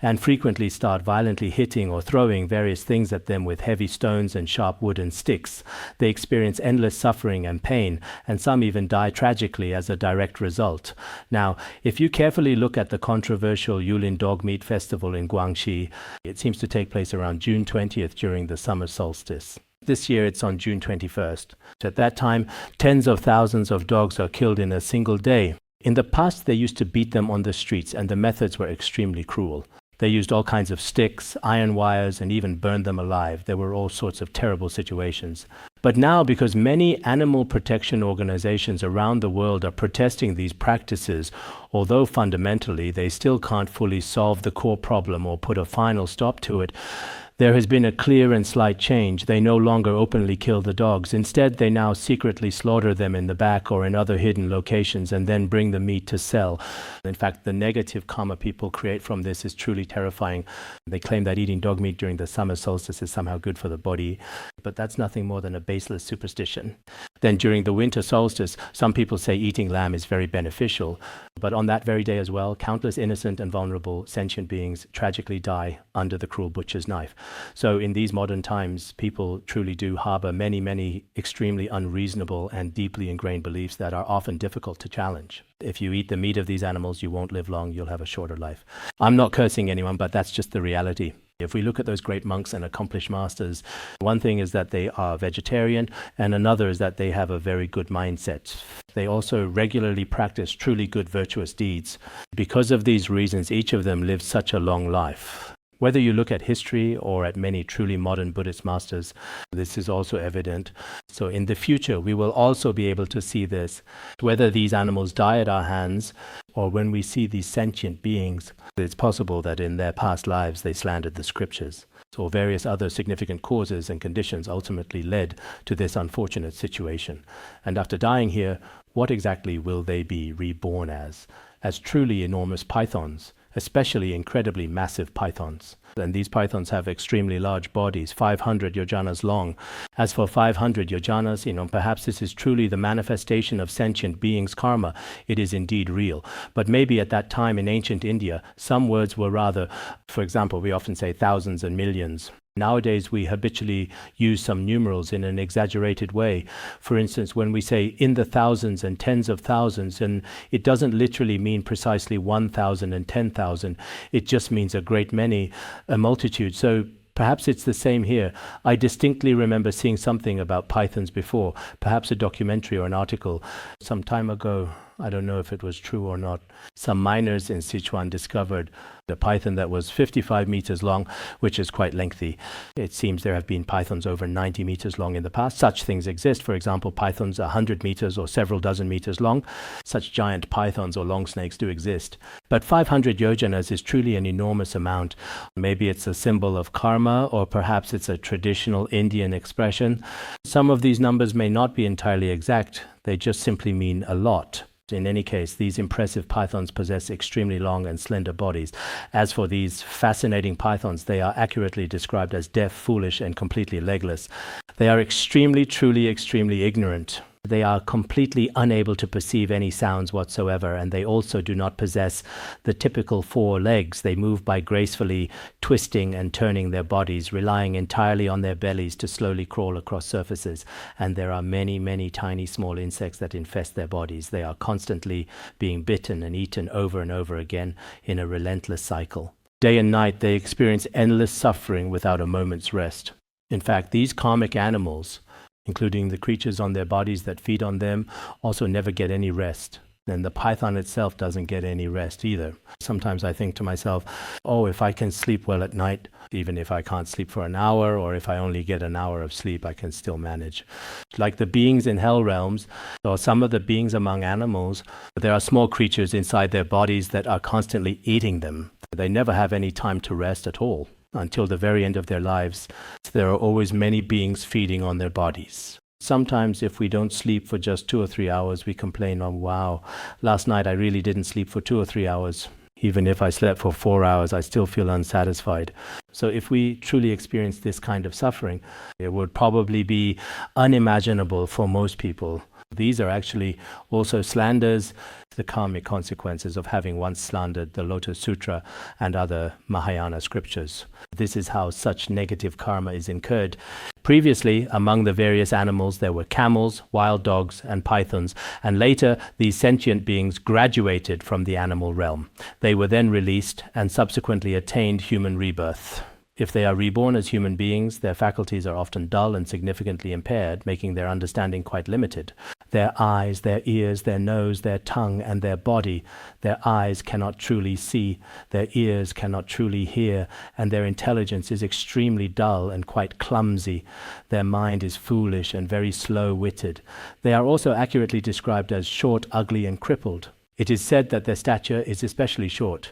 and frequently start violently hitting or throwing various things at them with heavy stones and sharp wooden sticks. They experience endless suffering and pain, and some even die tragically as a direct result. Now, if you carefully look at the controversial Yulin Dog Meat Festival in Guangxi, it seems to take place around June 20th during the summer solstice. This year it's on June 21st. At that time, tens of thousands of dogs are killed in a single day. In the past, they used to beat them on the streets, and the methods were extremely cruel. They used all kinds of sticks, iron wires, and even burned them alive. There were all sorts of terrible situations. But now, because many animal protection organizations around the world are protesting these practices, although fundamentally they still can't fully solve the core problem or put a final stop to it, there has been a clear and slight change. They no longer openly kill the dogs. Instead, they now secretly slaughter them in the back or in other hidden locations and then bring the meat to sell. In fact, the negative karma people create from this is truly terrifying. They claim that eating dog meat during the summer solstice is somehow good for the body, but that's nothing more than a baseless superstition. Then during the winter solstice, some people say eating lamb is very beneficial, but on that very day as well, countless innocent and vulnerable sentient beings tragically die under the cruel butcher's knife. So in these modern times, people truly do harbor many, many extremely unreasonable and deeply ingrained beliefs that are often difficult to challenge. If you eat the meat of these animals, you won't live long, you'll have a shorter life. I'm not cursing anyone, but that's just the reality. If we look at those great monks and accomplished masters, one thing is that they are vegetarian, and another is that they have a very good mindset. They also regularly practice truly good virtuous deeds. Because of these reasons, each of them lives such a long life. Whether you look at history or at many truly modern Buddhist masters, this is also evident. So in the future, we will also be able to see this. Whether these animals die at our hands or when we see these sentient beings, it's possible that in their past lives they slandered the scriptures. So various other significant causes and conditions ultimately led to this unfortunate situation. And after dying here, what exactly will they be reborn as? As truly enormous pythons, especially incredibly massive pythons. And these pythons have extremely large bodies, 500 yojanas long. As for 500 yojanas, perhaps this is truly the manifestation of sentient beings' karma. It is indeed real. But maybe at that time in ancient India, some words were rather, for example, we often say thousands and millions. Nowadays, we habitually use some numerals in an exaggerated way. For instance, when we say in the thousands and tens of thousands, and it doesn't literally mean precisely 1,000 and 10,000. It just means a great many, a multitude. So perhaps it's the same here. I distinctly remember seeing something about pythons before, perhaps a documentary or an article. Some time ago, I don't know if it was true or not, some miners in Sichuan discovered a python that was 55 meters long, which is quite lengthy. It seems there have been pythons over 90 meters long in the past. Such things exist. For example, pythons 100 meters or several dozen meters long. Such giant pythons or long snakes do exist. But 500 yojanas is truly an enormous amount. Maybe it's a symbol of karma, or perhaps it's a traditional Indian expression. Some of these numbers may not be entirely exact. They just simply mean a lot. In any case, these impressive pythons possess extremely long and slender bodies. As for these fascinating pythons, they are accurately described as deaf, foolish, and completely legless. They are truly extremely ignorant. They are completely unable to perceive any sounds whatsoever, and they also do not possess the typical 4 legs. They move by gracefully twisting and turning their bodies, relying entirely on their bellies to slowly crawl across surfaces. And there are many, many tiny small insects that infest their bodies. They are constantly being bitten and eaten over and over again in a relentless cycle. Day and night, they experience endless suffering without a moment's rest. In fact, these karmic animals, including the creatures on their bodies that feed on them, also never get any rest. And the python itself doesn't get any rest either. Sometimes I think to myself, if I can sleep well at night, even if I can't sleep for an hour, or if I only get an hour of sleep, I can still manage. Like the beings in hell realms, or some of the beings among animals, there are small creatures inside their bodies that are constantly eating them. They never have any time to rest at all. Until the very end of their lives, there are always many beings feeding on their bodies. Sometimes if we don't sleep for just 2 or 3 hours, we complain, wow, last night I really didn't sleep for 2 or 3 hours. Even if I slept for 4 hours, I still feel unsatisfied. So if we truly experience this kind of suffering, it would probably be unimaginable for most people. These are actually also slanders, the karmic consequences of having once slandered the Lotus Sutra and other Mahayana scriptures. This is how such negative karma is incurred. Previously, among the various animals, there were camels, wild dogs, and pythons, and later these sentient beings graduated from the animal realm. They were then released and subsequently attained human rebirth. If they are reborn as human beings, their faculties are often dull and significantly impaired, making their understanding quite limited. Their eyes, their ears, their nose, their tongue, and their body. Their eyes cannot truly see, their ears cannot truly hear, and their intelligence is extremely dull and quite clumsy. Their mind is foolish and very slow-witted. They are also accurately described as short, ugly, and crippled. It is said that their stature is especially short,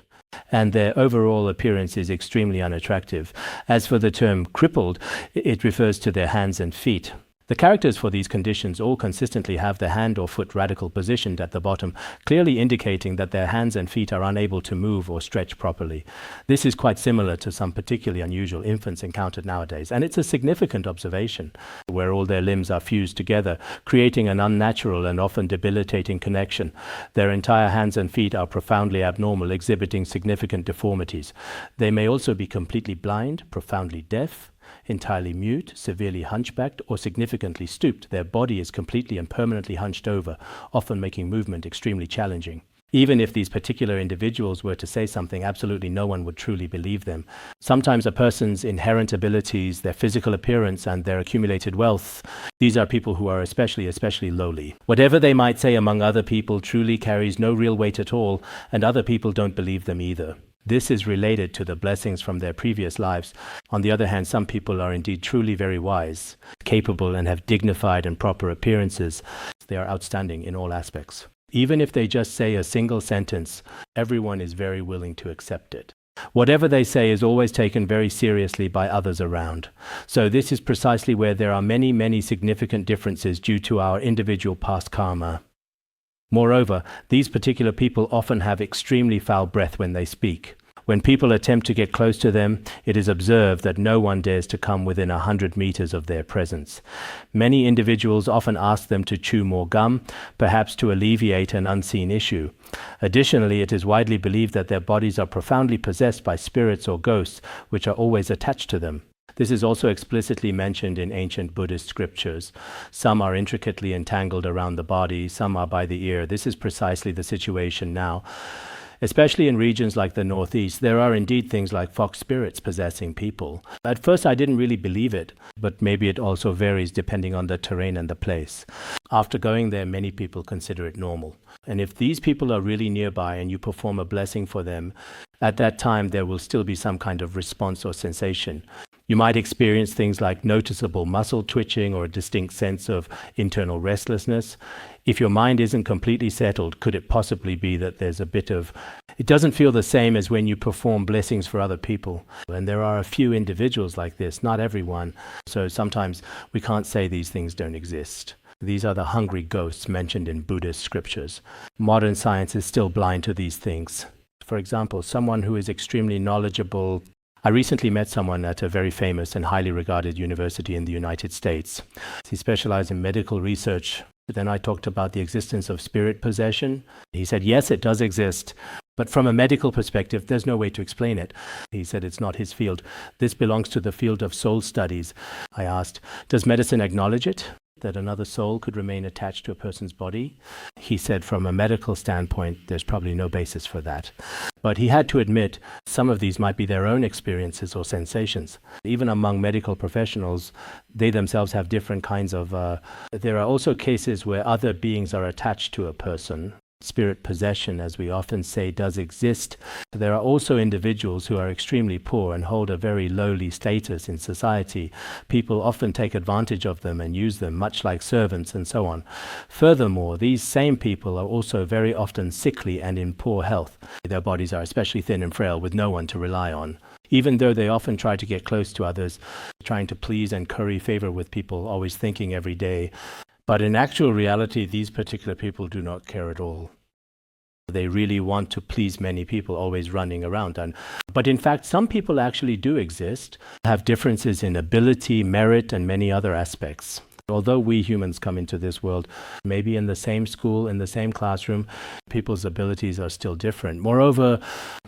and their overall appearance is extremely unattractive. As for the term crippled, it refers to their hands and feet. The characters for these conditions all consistently have the hand or foot radical positioned at the bottom, clearly indicating that their hands and feet are unable to move or stretch properly. This is quite similar to some particularly unusual infants encountered nowadays, and it's a significant observation, where all their limbs are fused together, creating an unnatural and often debilitating connection. Their entire hands and feet are profoundly abnormal, exhibiting significant deformities. They may also be completely blind, profoundly deaf, entirely mute, severely hunchbacked, or significantly stooped. Their body is completely and permanently hunched over, often making movement extremely challenging. Even if these particular individuals were to say something, absolutely no one would truly believe them. Sometimes a person's inherent abilities, their physical appearance, and their accumulated wealth, these are people who are especially lowly. Whatever they might say among other people truly carries no real weight at all, and other people don't believe them either. This is related to the blessings from their previous lives. On the other hand, some people are indeed truly very wise, capable, and have dignified and proper appearances. They are outstanding in all aspects. Even if they just say a single sentence, everyone is very willing to accept it. Whatever they say is always taken very seriously by others around. So this is precisely where there are many significant differences due to our individual past karma. Moreover, these particular people often have extremely foul breath when they speak. When people attempt to get close to them, it is observed that no one dares to come within 100 meters of their presence. Many individuals often ask them to chew more gum, perhaps to alleviate an unseen issue. Additionally, it is widely believed that their bodies are profoundly possessed by spirits or ghosts, which are always attached to them. This is also explicitly mentioned in ancient Buddhist scriptures. Some are intricately entangled around the body, some are by the ear. This is precisely the situation now. Especially in regions like the Northeast, there are indeed things like fox spirits possessing people. At first I didn't really believe it, but maybe it also varies depending on the terrain and the place. After going there, many people consider it normal. And if these people are really nearby and you perform a blessing for them, at that time there will still be some kind of response or sensation. You might experience things like noticeable muscle twitching or a distinct sense of internal restlessness. If your mind isn't completely settled, could it possibly be that there's a bit of... It doesn't feel the same as when you perform blessings for other people. And there are a few individuals like this, not everyone. So sometimes we can't say these things don't exist. These are the hungry ghosts mentioned in Buddhist scriptures. Modern science is still blind to these things. For example, someone who is extremely knowledgeable. I recently met someone at a very famous and highly regarded university in the United States. He specialized in medical research. Then I talked about the existence of spirit possession. He said, yes, it does exist. But from a medical perspective, there's no way to explain it. He said it's not his field. This belongs to the field of soul studies. I asked, does medicine acknowledge it? That another soul could remain attached to a person's body? He said from a medical standpoint, there's probably no basis for that. But he had to admit some of these might be their own experiences or sensations. Even among medical professionals, they themselves have different kinds of... There are also cases where other beings are attached to a person. Spirit possession, as we often say, does exist. There are also individuals who are extremely poor and hold a very lowly status in society. People often take advantage of them and use them, much like servants and so on. Furthermore, these same people are also very often sickly and in poor health. Their bodies are especially thin and frail, with no one to rely on. Even though they often try to get close to others, trying to please and curry favor with people, always thinking every day. But in actual reality, these particular people do not care at all. They really want to please many people, always running around. But in fact, some people actually do exist, have differences in ability, merit, and many other aspects. Although we humans come into this world, maybe in the same school, in the same classroom, people's abilities are still different. Moreover,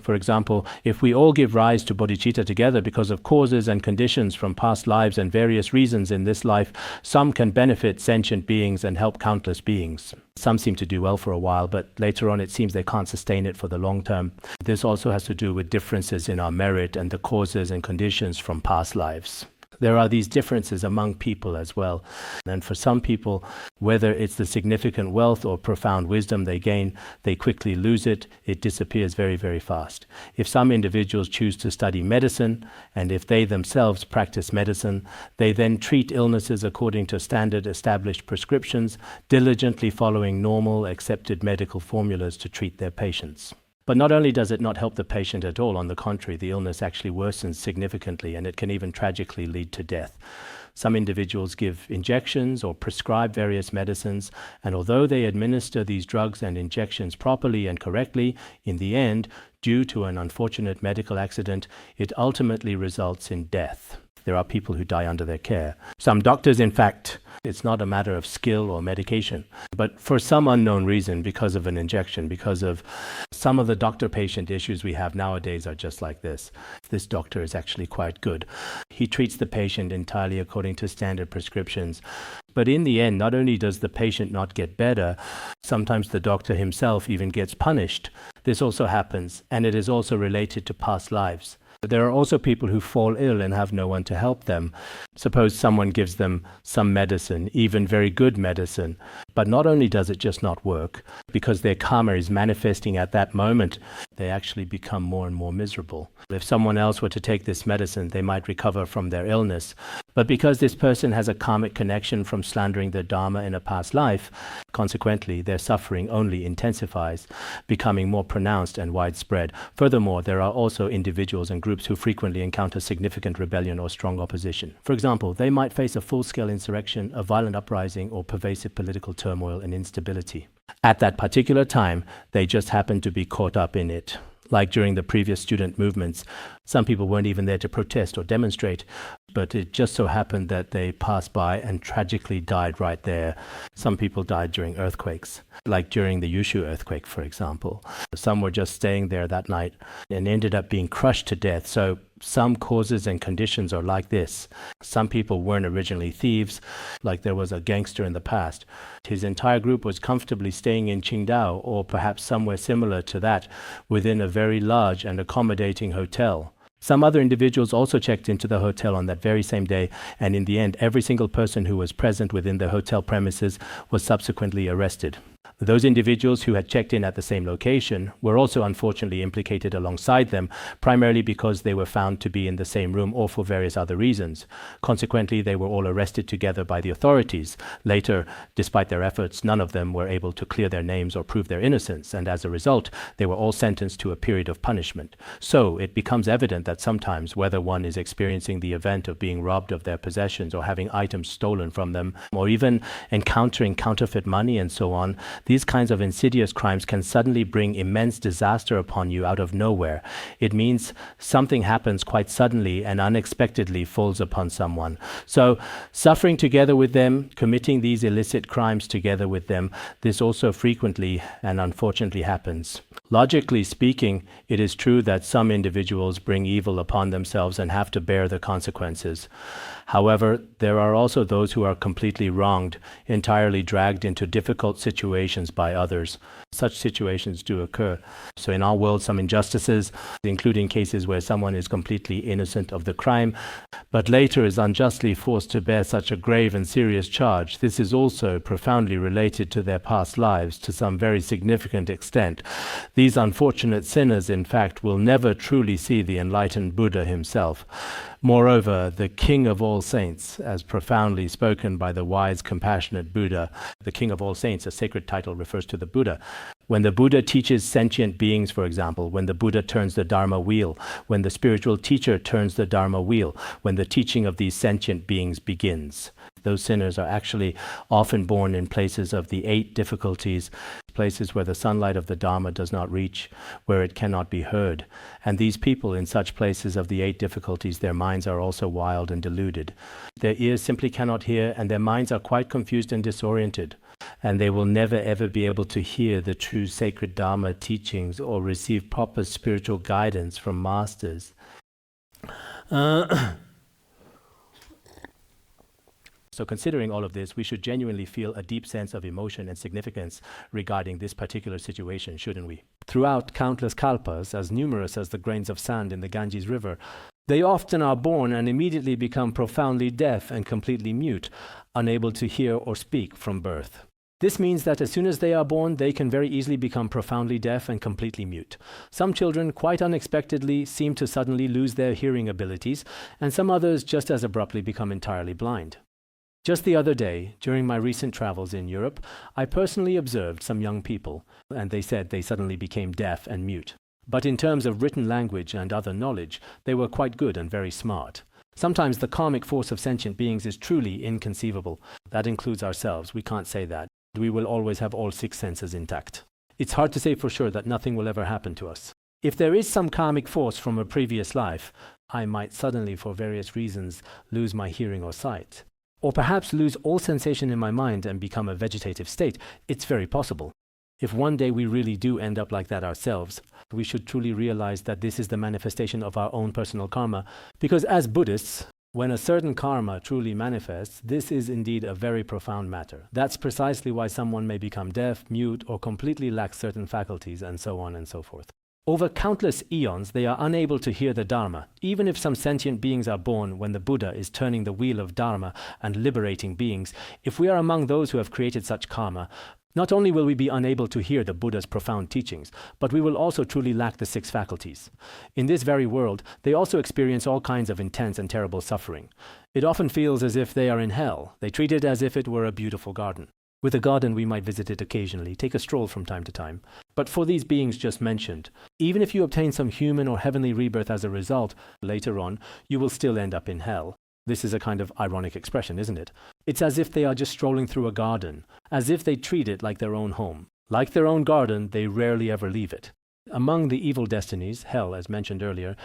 for example, if we all give rise to bodhicitta together because of causes and conditions from past lives and various reasons in this life, some can benefit sentient beings and help countless beings. Some seem to do well for a while, but later on it seems they can't sustain it for the long term. This also has to do with differences in our merit and the causes and conditions from past lives. There are these differences among people as well. And for some people, whether it's the significant wealth or profound wisdom they gain, they quickly lose it. It disappears very, very fast. If some individuals choose to study medicine, and if they themselves practice medicine, they then treat illnesses according to standard established prescriptions, diligently following normal accepted medical formulas to treat their patients. But not only does it not help the patient at all, on the contrary, the illness actually worsens significantly, and it can even tragically lead to death. Some individuals give injections or prescribe various medicines, and although they administer these drugs and injections properly and correctly, in the end, due to an unfortunate medical accident, it ultimately results in death. There are people who die under their care. Some doctors, in fact, it's not a matter of skill or medication, but for some unknown reason, because of an injection, because of some of the doctor-patient issues we have nowadays are just like this. This doctor is actually quite good. He treats the patient entirely according to standard prescriptions. But in the end, not only does the patient not get better, sometimes the doctor himself even gets punished. This also happens, and it is also related to past lives. There are also people who fall ill and have no one to help them. Suppose someone gives them some medicine, even very good medicine, but not only does it just not work, because their karma is manifesting at that moment, they actually become more and more miserable. If someone else were to take this medicine, they might recover from their illness. But because this person has a karmic connection from slandering the Dharma in a past life, consequently, their suffering only intensifies, becoming more pronounced and widespread. Furthermore, there are also individuals and groups who frequently encounter significant rebellion or strong opposition. For example, they might face a full-scale insurrection, a violent uprising, or pervasive political turmoil and instability. At that particular time, they just happen to be caught up in it. Like during the previous student movements, some people weren't even there to protest or demonstrate, but it just so happened that they passed by and tragically died right there. Some people died during earthquakes, like during the Yushu earthquake, for example. Some were just staying there that night and ended up being crushed to death. So some causes and conditions are like this. Some people weren't originally thieves, like there was a gangster in the past. His entire group was comfortably staying in Qingdao, or perhaps somewhere similar to that, within a very large and accommodating hotel. Some other individuals also checked into the hotel on that very same day, and in the end, every single person who was present within the hotel premises was subsequently arrested. Those individuals who had checked in at the same location were also unfortunately implicated alongside them, primarily because they were found to be in the same room or for various other reasons. Consequently, they were all arrested together by the authorities. Later, despite their efforts, none of them were able to clear their names or prove their innocence, and as a result, they were all sentenced to a period of punishment. So, it becomes evident that sometimes, whether one is experiencing the event of being robbed of their possessions or having items stolen from them, or even encountering counterfeit money and so on, these kinds of insidious crimes can suddenly bring immense disaster upon you out of nowhere. It means something happens quite suddenly and unexpectedly falls upon someone. So, suffering together with them, committing these illicit crimes together with them, this also frequently and unfortunately happens. Logically speaking, it is true that some individuals bring evil upon themselves and have to bear the consequences. However, there are also those who are completely wronged, entirely dragged into difficult situations by others. Such situations do occur. So in our world, some injustices, including cases where someone is completely innocent of the crime, but later is unjustly forced to bear such a grave and serious charge. This is also profoundly related to their past lives to some very significant extent. These unfortunate sinners, in fact, will never truly see the enlightened Buddha himself. Moreover, the King of all saints, as profoundly spoken by the wise, compassionate Buddha, the King of all saints, a sacred title, refers to the Buddha. When the Buddha teaches sentient beings, for example, when the Buddha turns the Dharma wheel, when the spiritual teacher turns the Dharma wheel, when the teaching of these sentient beings begins, those sinners are actually often born in places of the 8 difficulties, places where the sunlight of the Dharma does not reach, where it cannot be heard. And these people in such places of the 8 difficulties, their minds are also wild and deluded. Their ears simply cannot hear, and their minds are quite confused and disoriented. And they will never ever be able to hear the true sacred Dharma teachings or receive proper spiritual guidance from masters. So considering all of this, we should genuinely feel a deep sense of emotion and significance regarding this particular situation, shouldn't we? Throughout countless kalpas, as numerous as the grains of sand in the Ganges River, they often are born and immediately become profoundly deaf and completely mute, unable to hear or speak from birth. This means that as soon as they are born, they can very easily become profoundly deaf and completely mute. Some children, quite unexpectedly, seem to suddenly lose their hearing abilities, and some others just as abruptly become entirely blind. Just the other day, during my recent travels in Europe, I personally observed some young people, and they said they suddenly became deaf and mute. But in terms of written language and other knowledge, they were quite good and very smart. Sometimes the karmic force of sentient beings is truly inconceivable. That includes ourselves. We can't say that. We will always have all 6 senses intact. It's hard to say for sure that nothing will ever happen to us. If there is some karmic force from a previous life, I might suddenly, for various reasons, lose my hearing or sight. Or perhaps lose all sensation in my mind and become a vegetative state. It's very possible. If one day we really do end up like that ourselves, we should truly realize that this is the manifestation of our own personal karma. Because as Buddhists, when a certain karma truly manifests, this is indeed a very profound matter. That's precisely why someone may become deaf, mute, or completely lack certain faculties, and so on and so forth. Over countless eons, they are unable to hear the Dharma, even if some sentient beings are born when the Buddha is turning the wheel of Dharma and liberating beings. If we are among those who have created such karma, not only will we be unable to hear the Buddha's profound teachings, but we will also truly lack the 6 faculties. In this very world, they also experience all kinds of intense and terrible suffering. It often feels as if they are in hell. They treat it as if it were a beautiful garden. With a garden, we might visit it occasionally, take a stroll from time to time. But for these beings just mentioned, even if you obtain some human or heavenly rebirth as a result, later on, you will still end up in hell. This is a kind of ironic expression, isn't it? It's as if they are just strolling through a garden, as if they treat it like their own home. Like their own garden, they rarely ever leave it. Among the evil destinies, hell, as mentioned earlier,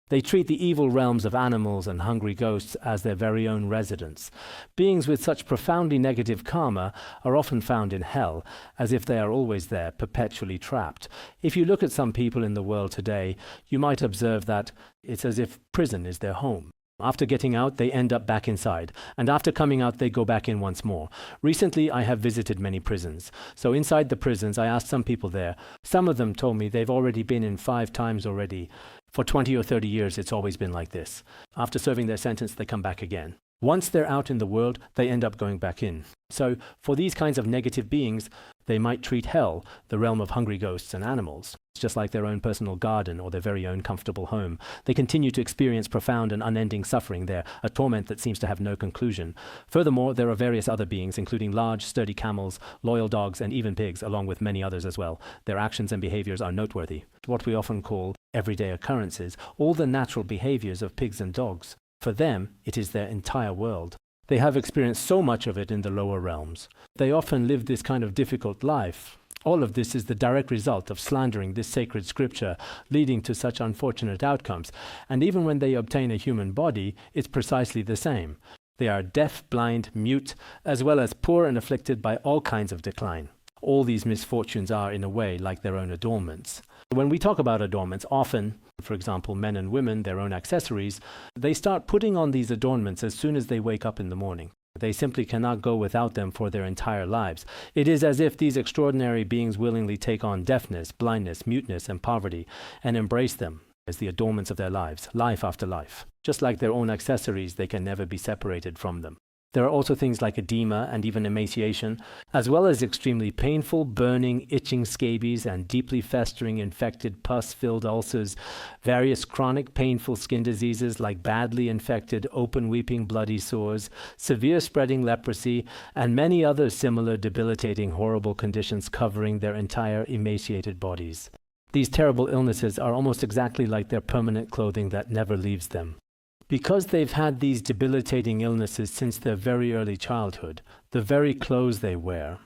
they treat the evil realms of animals and hungry ghosts as their very own residence. Beings with such profoundly negative karma are often found in hell, as if they are always there, perpetually trapped. If you look at some people in the world today, you might observe that it's as if prison is their home. After getting out, they end up back inside, and after coming out, they go back in once more. Recently, I have visited many prisons. So inside the prisons, I asked some people there. Some of them told me they've already been in 5 times already. For 20 or 30 years, it's always been like this. After serving their sentence, they come back again. Once they're out in the world, they end up going back in. So for these kinds of negative beings, they might treat hell, the realm of hungry ghosts and animals, just like their own personal garden or their very own comfortable home. They continue to experience profound and unending suffering there, a torment that seems to have no conclusion. Furthermore, there are various other beings, including large, sturdy camels, loyal dogs, and even pigs, along with many others as well. Their actions and behaviors are noteworthy. What we often call everyday occurrences, all the natural behaviors of pigs and dogs. For them, it is their entire world. They have experienced so much of it in the lower realms. They often live this kind of difficult life. All of this is the direct result of slandering this sacred scripture, leading to such unfortunate outcomes. And even when they obtain a human body, it's precisely the same. They are deaf, blind, mute, as well as poor and afflicted by all kinds of decline. All these misfortunes are, in a way, like their own adornments. When we talk about adornments, often, for example, men and women, their own accessories, they start putting on these adornments as soon as they wake up in the morning. They simply cannot go without them for their entire lives. It is as if these extraordinary beings willingly take on deafness, blindness, muteness, and poverty, and embrace them as the adornments of their lives, life after life. Just like their own accessories, they can never be separated from them. There are also things like edema and even emaciation, as well as extremely painful, burning, itching scabies and deeply festering, infected, pus-filled ulcers, various chronic, painful skin diseases like badly infected, open weeping, bloody sores, severe spreading leprosy, and many other similar debilitating, horrible conditions covering their entire emaciated bodies. These terrible illnesses are almost exactly like their permanent clothing that never leaves them. Because they've had these debilitating illnesses since their very early childhood, the very clothes they wear,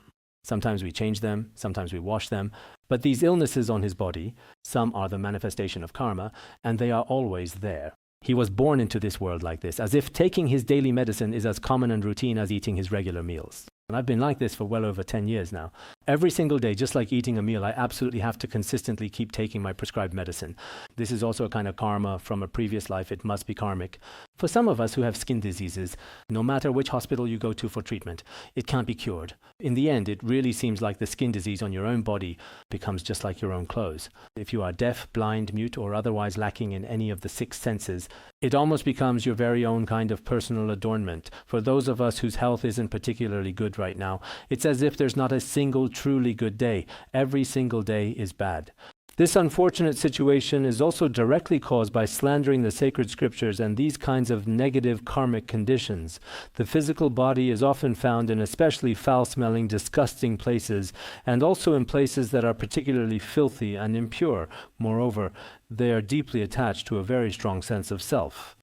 Sometimes we change them, sometimes we wash them. But these illnesses on his body, some are the manifestation of karma, and they are always there. He was born into this world like this, as if taking his daily medicine is as common and routine as eating his regular meals. And I've been like this for well over 10 years now. Every single day, just like eating a meal, I absolutely have to consistently keep taking my prescribed medicine. This is also a kind of karma from a previous life. It must be karmic. For some of us who have skin diseases, no matter which hospital you go to for treatment, it can't be cured. In the end, it really seems like the skin disease on your own body becomes just like your own clothes. If you are deaf, blind, mute, or otherwise lacking in any of the 6 senses, it almost becomes your very own kind of personal adornment. For those of us whose health isn't particularly good right now, it's as if there's not a single truly good day. Every single day is bad. This unfortunate situation is also directly caused by slandering the sacred scriptures and these kinds of negative karmic conditions. The physical body is often found in especially foul-smelling, disgusting places, and also in places that are particularly filthy and impure. Moreover, they are deeply attached to a very strong sense of self.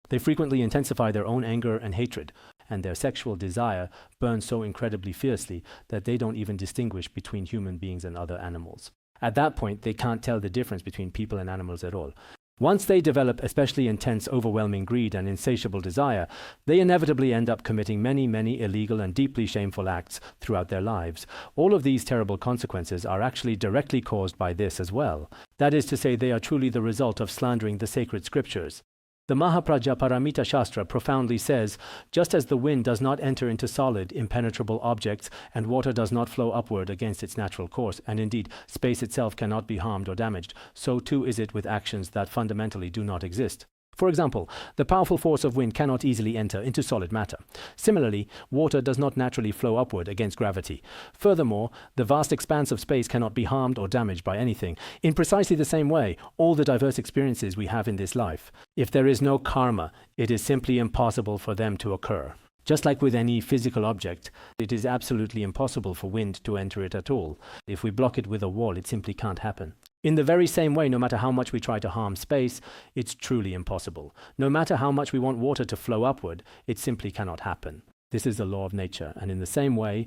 They frequently intensify their own anger and hatred, and their sexual desire burns so incredibly fiercely that they don't even distinguish between human beings and other animals. At that point, they can't tell the difference between people and animals at all. Once they develop especially intense, overwhelming greed and insatiable desire, they inevitably end up committing many, many illegal and deeply shameful acts throughout their lives. All of these terrible consequences are actually directly caused by this as well. That is to say, they are truly the result of slandering the sacred scriptures. The Mahaprajnaparamita Shastra profoundly says, just as the wind does not enter into solid, impenetrable objects, and water does not flow upward against its natural course, and indeed space itself cannot be harmed or damaged, so too is it with actions that fundamentally do not exist. For example, the powerful force of wind cannot easily enter into solid matter. Similarly, water does not naturally flow upward against gravity. Furthermore, the vast expanse of space cannot be harmed or damaged by anything. In precisely the same way, all the diverse experiences we have in this life, if there is no karma, it is simply impossible for them to occur. Just like with any physical object, it is absolutely impossible for wind to enter it at all. If we block it with a wall, it simply can't happen. In the very same way, no matter how much we try to harm space, it's truly impossible. No matter how much we want water to flow upward, it simply cannot happen. This is the law of nature, and in the same way,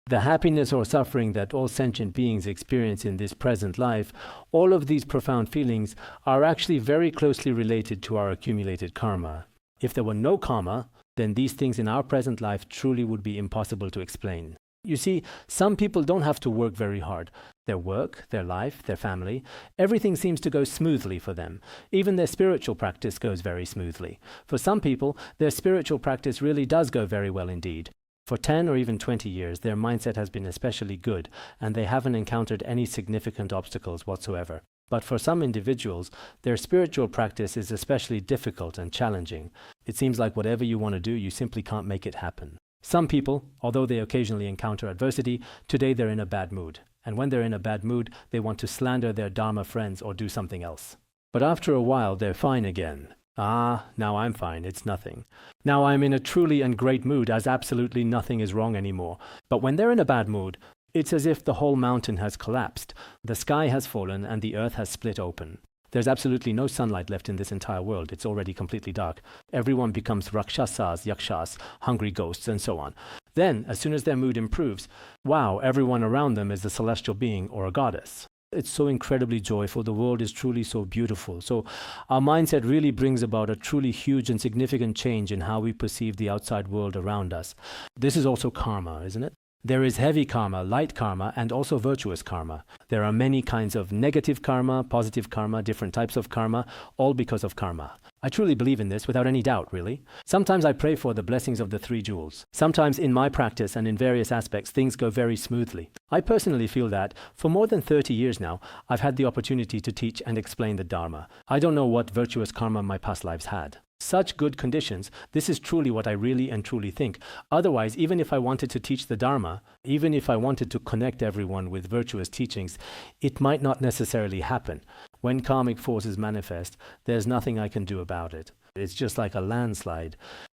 the happiness or suffering that all sentient beings experience in this present life, all of these profound feelings are actually very closely related to our accumulated karma. If there were no karma, then these things in our present life truly would be impossible to explain. You see, some people don't have to work very hard. Their work, their life, their family, everything seems to go smoothly for them. Even their spiritual practice goes very smoothly. For some people, their spiritual practice really does go very well indeed. For 10 or even 20 years, their mindset has been especially good, and they haven't encountered any significant obstacles whatsoever. But for some individuals, their spiritual practice is especially difficult and challenging. It seems like whatever you want to do, you simply can't make it happen. Some people, although they occasionally encounter adversity, today they're in a bad mood. And when they're in a bad mood, they want to slander their Dharma friends or do something else. But after a while, they're fine again. Now I'm fine, it's nothing. Now I'm in a truly and great mood, as absolutely nothing is wrong anymore. But when they're in a bad mood, it's as if the whole mountain has collapsed, the sky has fallen, and the earth has split open. There's absolutely no sunlight left in this entire world. It's already completely dark. Everyone becomes rakshasas, yakshas, hungry ghosts, and so on. Then, as soon as their mood improves, wow, everyone around them is a celestial being or a goddess. It's so incredibly joyful. The world is truly so beautiful. So our mindset really brings about a truly huge and significant change in how we perceive the outside world around us. This is also karma, isn't it? There is heavy karma, light karma, and also virtuous karma. There are many kinds of negative karma, positive karma, different types of karma, all because of karma. I truly believe in this without any doubt, really. Sometimes I pray for the blessings of the 3 jewels. Sometimes in my practice and in various aspects, things go very smoothly. I personally feel that for more than 30 years now, I've had the opportunity to teach and explain the Dharma. I don't know what virtuous karma my past lives had. Such good conditions, this is truly what I really and truly think. Otherwise, even if I wanted to teach the Dharma, even if I wanted to connect everyone with virtuous teachings, it might not necessarily happen. When karmic forces manifest, there's nothing I can do about it. It's just like a landslide.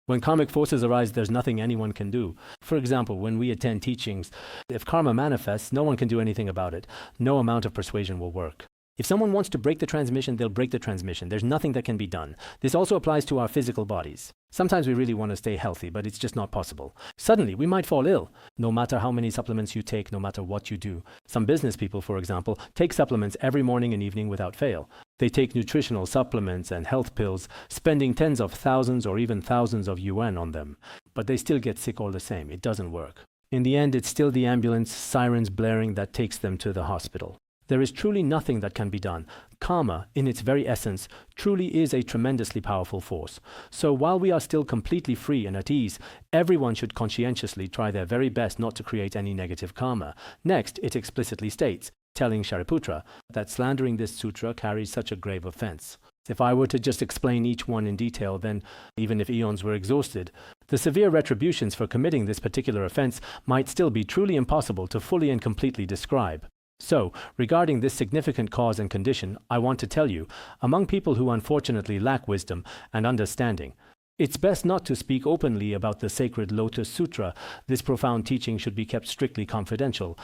When karmic forces arise, there's nothing anyone can do. For example, when we attend teachings, if karma manifests, no one can do anything about it. No amount of persuasion will work. If someone wants to break the transmission, they'll break the transmission. There's nothing that can be done. This also applies to our physical bodies. Sometimes we really want to stay healthy, but it's just not possible. Suddenly, we might fall ill, no matter how many supplements you take, no matter what you do. Some business people, for example, take supplements every morning and evening without fail. They take nutritional supplements and health pills, spending tens of thousands or even thousands of yuan on them. But they still get sick all the same. It doesn't work. In the end, it's still the ambulance, sirens blaring, that takes them to the hospital. There is truly nothing that can be done. Karma, in its very essence, truly is a tremendously powerful force. So while we are still completely free and at ease, everyone should conscientiously try their very best not to create any negative karma. Next, it explicitly states, telling Shariputra, that slandering this sutra carries such a grave offense. If I were to just explain each one in detail, then, even if eons were exhausted, the severe retributions for committing this particular offense might still be truly impossible to fully and completely describe. So, regarding this significant cause and condition, I want to tell you, among people who unfortunately lack wisdom and understanding, it's best not to speak openly about the sacred Lotus Sutra. This profound teaching should be kept strictly confidential.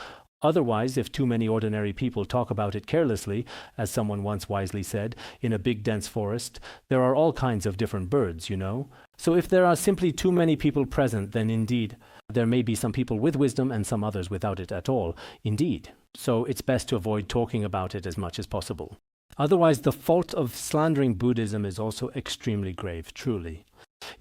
Otherwise, if too many ordinary people talk about it carelessly, as someone once wisely said, in a big dense forest, there are all kinds of different birds, you know. So if there are simply too many people present, then indeed, there may be some people with wisdom and some others without it at all, indeed. So it's best to avoid talking about it as much as possible. Otherwise, the fault of slandering Buddhism is also extremely grave, truly.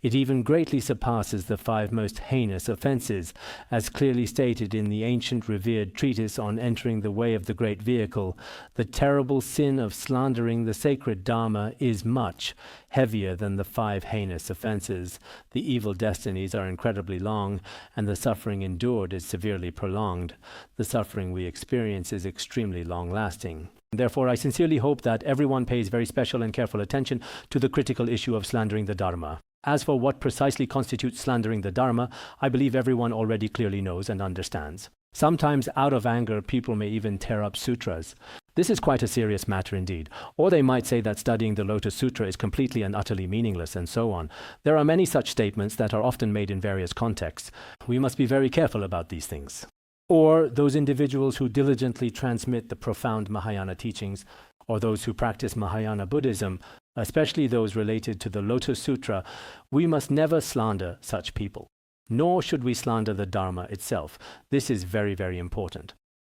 It even greatly surpasses the 5 most heinous offenses, as clearly stated in the ancient revered treatise on entering the way of the great vehicle. The terrible sin of slandering the sacred Dharma is much heavier than the 5 heinous offenses. The evil destinies are incredibly long, and the suffering endured is severely prolonged. The suffering we experience is extremely long-lasting. Therefore, I sincerely hope that everyone pays very special and careful attention to the critical issue of slandering the Dharma. As for what precisely constitutes slandering the Dharma, I believe everyone already clearly knows and understands. Sometimes, out of anger, people may even tear up sutras. This is quite a serious matter indeed. Or they might say that studying the Lotus Sutra is completely and utterly meaningless, and so on. There are many such statements that are often made in various contexts. We must be very careful about these things. Or those individuals who diligently transmit the profound Mahayana teachings, or those who practice Mahayana Buddhism, especially those related to the Lotus Sutra, we must never slander such people. Nor should we slander the Dharma itself. This is very, very important.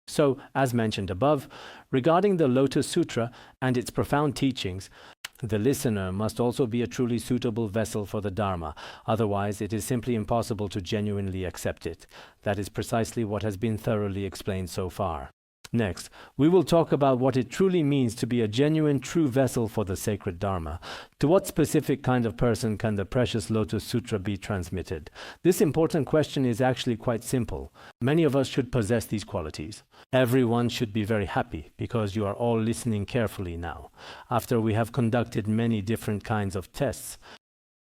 So, as mentioned above, regarding the Lotus Sutra and its profound teachings, the listener must also be a truly suitable vessel for the Dharma. Otherwise, it is simply impossible to genuinely accept it. That is precisely what has been thoroughly explained so far. Next, we will talk about what it truly means to be a genuine, true vessel for the sacred Dharma. To what specific kind of person can the precious Lotus Sutra be transmitted? This important question is actually quite simple. Many of us should possess these qualities. Everyone should be very happy because you are all listening carefully now. After we have conducted many different kinds of tests,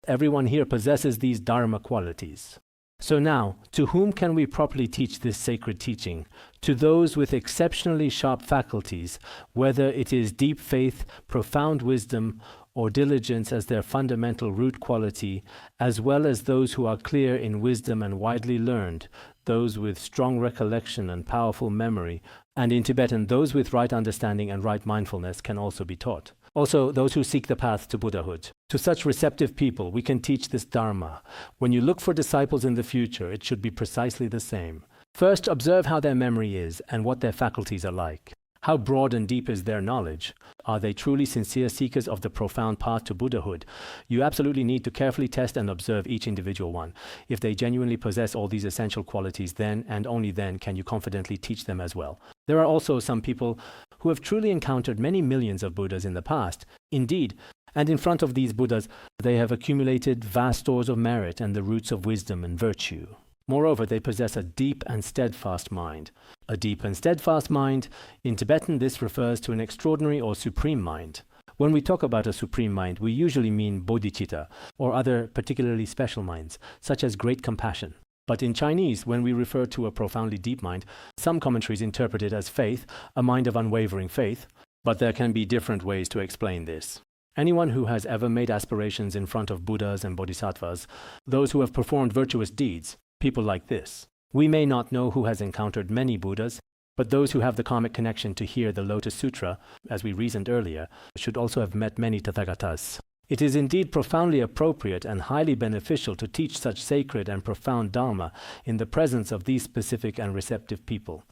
everyone here possesses these Dharma qualities. So now, to whom can we properly teach this sacred teaching? To those with exceptionally sharp faculties, whether it is deep faith, profound wisdom, or diligence as their fundamental root quality, as well as those who are clear in wisdom and widely learned, those with strong recollection and powerful memory, and in Tibetan, those with right understanding and right mindfulness can also be taught. Also, those who seek the path to Buddhahood. To such receptive people, we can teach this Dharma. When you look for disciples in the future, it should be precisely the same. First, observe how their memory is and what their faculties are like. How broad and deep is their knowledge? Are they truly sincere seekers of the profound path to Buddhahood? You absolutely need to carefully test and observe each individual one. If they genuinely possess all these essential qualities, then and only then can you confidently teach them as well. There are also some people who have truly encountered many millions of Buddhas in the past. Indeed, and in front of these Buddhas, they have accumulated vast stores of merit and the roots of wisdom and virtue. Moreover, they possess a deep and steadfast mind. A deep and steadfast mind, in Tibetan this refers to an extraordinary or supreme mind. When we talk about a supreme mind, we usually mean bodhicitta, or other particularly special minds, such as great compassion. But in Chinese, when we refer to a profoundly deep mind, some commentaries interpret it as faith, a mind of unwavering faith, but there can be different ways to explain this. Anyone who has ever made aspirations in front of Buddhas and Bodhisattvas, those who have performed virtuous deeds, people like this. We may not know who has encountered many Buddhas, But those who have the karmic connection to hear the Lotus Sutra, as we reasoned earlier, should also have met many Tathagatas. It is indeed profoundly appropriate and highly beneficial to teach such sacred and profound dharma in the presence of these specific and receptive people.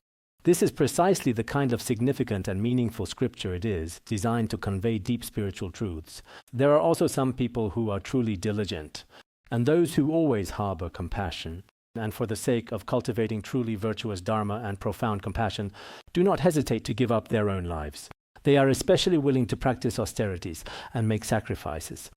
This is precisely the kind of significant and meaningful scripture it is, designed to convey deep spiritual truths. There are also some people who are truly diligent, and those who always harbor compassion. And for the sake of cultivating truly virtuous dharma and profound compassion, do not hesitate to give up their own lives. They are especially willing to practice austerities and make sacrifices.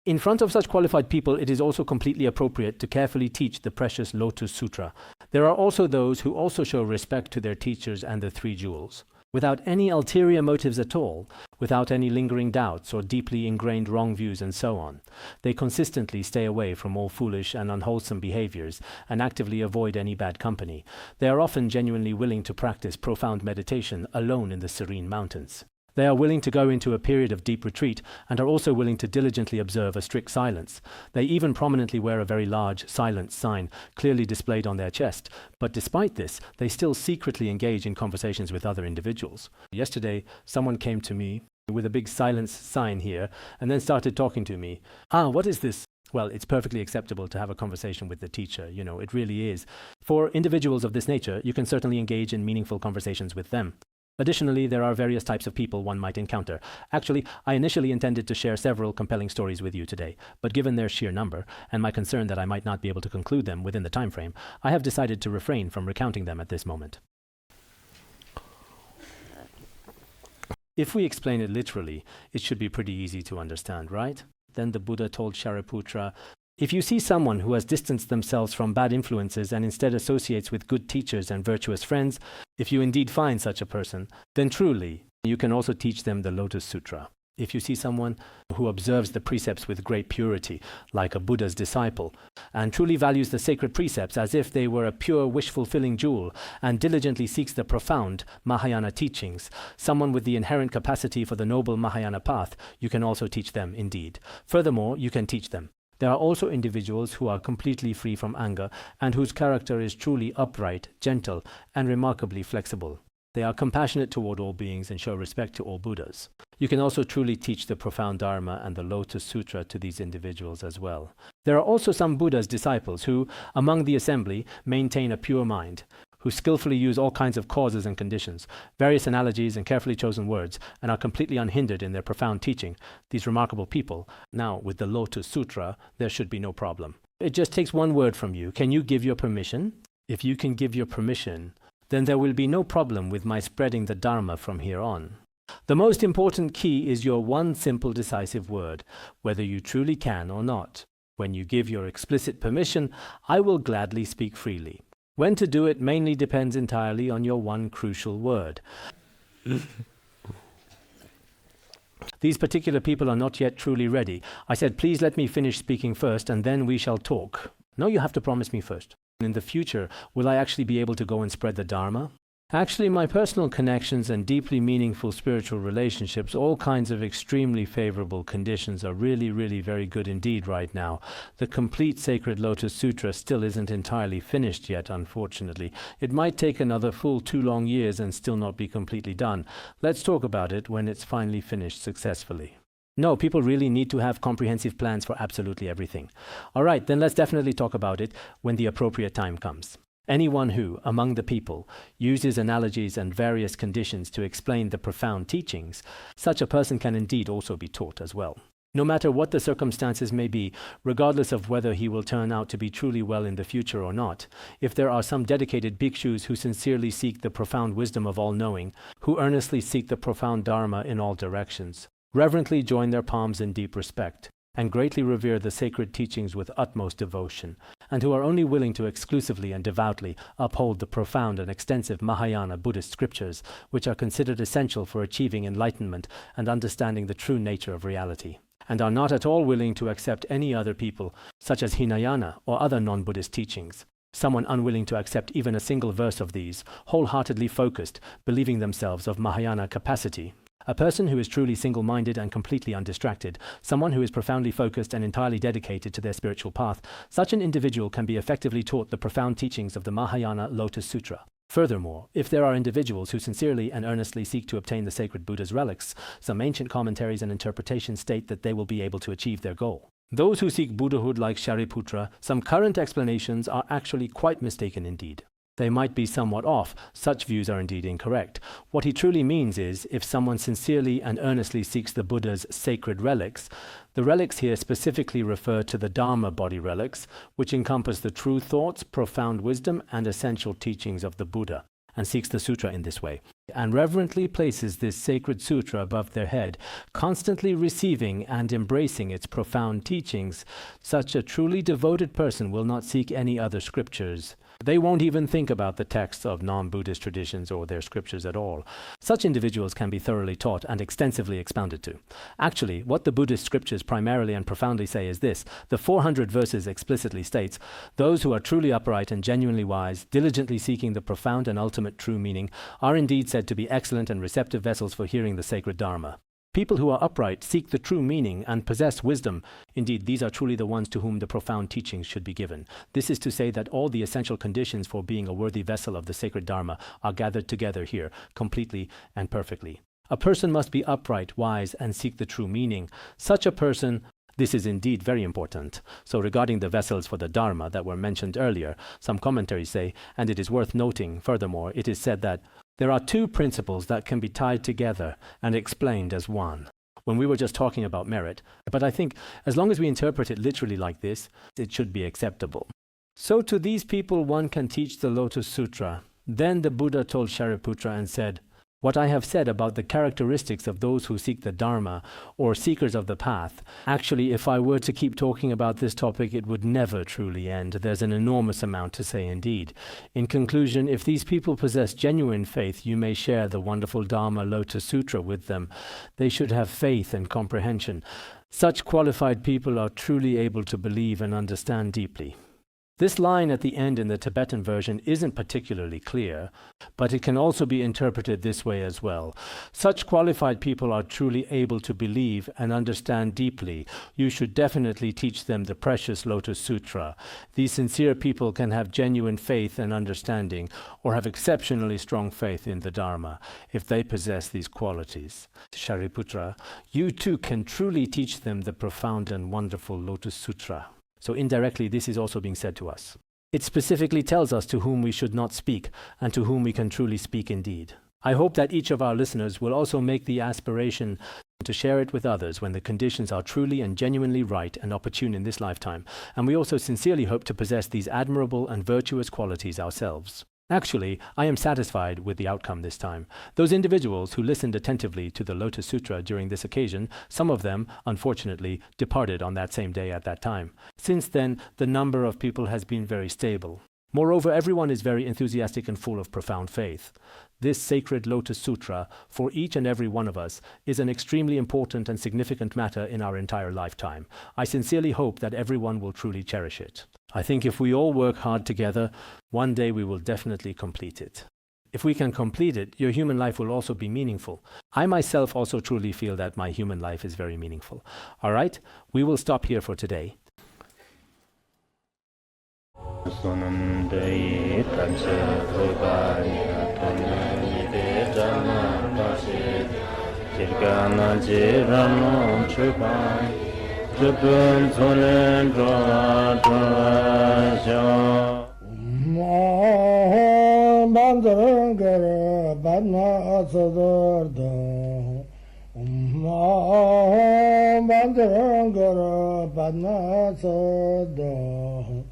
In front of such qualified people, it is also completely appropriate to carefully teach the precious Lotus Sutra. There are also those who also show respect to their teachers and the three jewels. Without any ulterior motives at all, without any lingering doubts or deeply ingrained wrong views and so on. They consistently stay away from all foolish and unwholesome behaviors and actively avoid any bad company. They are often genuinely willing to practice profound meditation alone in the serene mountains. They are willing to go into a period of deep retreat and are also willing to diligently observe a strict silence. They even prominently wear a very large silence sign clearly displayed on their chest, but despite this, they still secretly engage in conversations with other individuals. Yesterday, someone came to me with a big silence sign here and then started talking to me. What is this? Well, it's perfectly acceptable to have a conversation with the teacher, it really is. For individuals of this nature, you can certainly engage in meaningful conversations with them. Additionally, there are various types of people one might encounter. Actually, I initially intended to share several compelling stories with you today, but given their sheer number, and my concern that I might not be able to conclude them within the time frame, I have decided to refrain from recounting them at this moment. If we explain it literally, it should be pretty easy to understand, right? Then the Buddha told Shariputra, if you see someone who has distanced themselves from bad influences and instead associates with good teachers and virtuous friends, if you indeed find such a person, then truly you can also teach them the Lotus Sutra. If you see someone who observes the precepts with great purity, like a Buddha's disciple, and truly values the sacred precepts as if they were a pure wish-fulfilling jewel, and diligently seeks the profound Mahayana teachings, someone with the inherent capacity for the noble Mahayana path, you can also teach them indeed. Furthermore, you can teach them. There are also individuals who are completely free from anger and whose character is truly upright, gentle, and remarkably flexible. They are compassionate toward all beings and show respect to all Buddhas. You can also truly teach the profound Dharma and the Lotus Sutra to these individuals as well. There are also some Buddha's disciples who, among the assembly, maintain a pure mind, who skillfully use all kinds of causes and conditions, various analogies and carefully chosen words, and are completely unhindered in their profound teaching. These remarkable people, now with the Lotus Sutra, there should be no problem. It just takes one word from you. Can you give your permission? If you can give your permission, then there will be no problem with my spreading the Dharma from here on. The most important key is your one simple decisive word, whether you truly can or not. When you give your explicit permission, I will gladly speak freely. When to do it mainly depends entirely on your one crucial word. These particular people are not yet truly ready. I said, please let me finish speaking first and then we shall talk. No, you have to promise me first. In the future, will I actually be able to go and spread the Dharma? Actually, my personal connections and deeply meaningful spiritual relationships, all kinds of extremely favorable conditions are really, really very good indeed right now. The complete Sacred Lotus Sutra still isn't entirely finished yet, unfortunately. It might take another full 2 long years and still not be completely done. Let's talk about it when it's finally finished successfully. No, people really need to have comprehensive plans for absolutely everything. All right, then let's definitely talk about it when the appropriate time comes. Anyone who, among the people, uses analogies and various conditions to explain the profound teachings, such a person can indeed also be taught as well. No matter what the circumstances may be, regardless of whether he will turn out to be truly well in the future or not, if there are some dedicated bhikshus who sincerely seek the profound wisdom of all-knowing, who earnestly seek the profound Dharma in all directions, reverently join their palms in deep respect, and greatly revere the sacred teachings with utmost devotion, and who are only willing to exclusively and devoutly uphold the profound and extensive Mahayana Buddhist scriptures, which are considered essential for achieving enlightenment and understanding the true nature of reality, and are not at all willing to accept any other people, such as Hinayana or other non-Buddhist teachings. Someone unwilling to accept even a single verse of these, wholeheartedly focused, believing themselves of Mahayana capacity. A person who is truly single-minded and completely undistracted, someone who is profoundly focused and entirely dedicated to their spiritual path, such an individual can be effectively taught the profound teachings of the Mahayana Lotus Sutra. Furthermore, if there are individuals who sincerely and earnestly seek to obtain the sacred Buddha's relics, some ancient commentaries and interpretations state that they will be able to achieve their goal. Those who seek Buddhahood like Shariputra, some current explanations are actually quite mistaken indeed. They might be somewhat off. Such views are indeed incorrect. What he truly means is, if someone sincerely and earnestly seeks the Buddha's sacred relics, the relics here specifically refer to the Dharma body relics, which encompass the true thoughts, profound wisdom, and essential teachings of the Buddha, and seeks the sutra in this way, and reverently places this sacred sutra above their head, constantly receiving and embracing its profound teachings. Such a truly devoted person will not seek any other scriptures. They won't even think about the texts of non-Buddhist traditions or their scriptures at all. Such individuals can be thoroughly taught and extensively expounded to. Actually, what the Buddhist scriptures primarily and profoundly say is this. The 400 verses explicitly states, "Those who are truly upright and genuinely wise, diligently seeking the profound and ultimate true meaning, are indeed said to be excellent and receptive vessels for hearing the sacred Dharma." People who are upright seek the true meaning and possess wisdom. Indeed, these are truly the ones to whom the profound teachings should be given. This is to say that all the essential conditions for being a worthy vessel of the sacred Dharma are gathered together here, completely and perfectly. A person must be upright, wise, and seek the true meaning. Such a person, this is indeed very important. So regarding the vessels for the Dharma that were mentioned earlier, some commentaries say, and it is worth noting, furthermore, it is said that there are two principles that can be tied together and explained as one. When we were just talking about merit, but I think as long as we interpret it literally like this, it should be acceptable. So to these people one can teach the Lotus Sutra. Then the Buddha told Shariputra and said, "What I have said about the characteristics of those who seek the Dharma, or seekers of the path, actually, if I were to keep talking about this topic, it would never truly end. There's an enormous amount to say indeed. In conclusion, if these people possess genuine faith, you may share the wonderful Dharma Lotus Sutra with them. They should have faith and comprehension. Such qualified people are truly able to believe and understand deeply." This line at the end in the Tibetan version isn't particularly clear, but it can also be interpreted this way as well. Such qualified people are truly able to believe and understand deeply. You should definitely teach them the precious Lotus Sutra. These sincere people can have genuine faith and understanding, or have exceptionally strong faith in the Dharma, if they possess these qualities. Shariputra, you too can truly teach them the profound and wonderful Lotus Sutra. So indirectly, this is also being said to us. It specifically tells us to whom we should not speak, and to whom we can truly speak indeed. I hope that each of our listeners will also make the aspiration to share it with others when the conditions are truly and genuinely right and opportune in this lifetime, and we also sincerely hope to possess these admirable and virtuous qualities ourselves. Actually, I am satisfied with the outcome this time. Those individuals who listened attentively to the Lotus Sutra during this occasion, some of them, unfortunately, departed on that same day at that time. Since then, the number of people has been very stable. Moreover, everyone is very enthusiastic and full of profound faith. This sacred Lotus Sutra, for each and every one of us, is an extremely important and significant matter in our entire lifetime. I sincerely hope that everyone will truly cherish it. I think if we all work hard together, one day we will definitely complete it. If we can complete it, your human life will also be meaningful. I myself also truly feel that my human life is very meaningful. All right, we will stop here for today. Bandara Badna Sodargye Bandara Badna Sodargye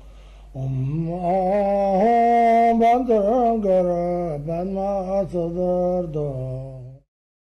Bandara Badna Sodargye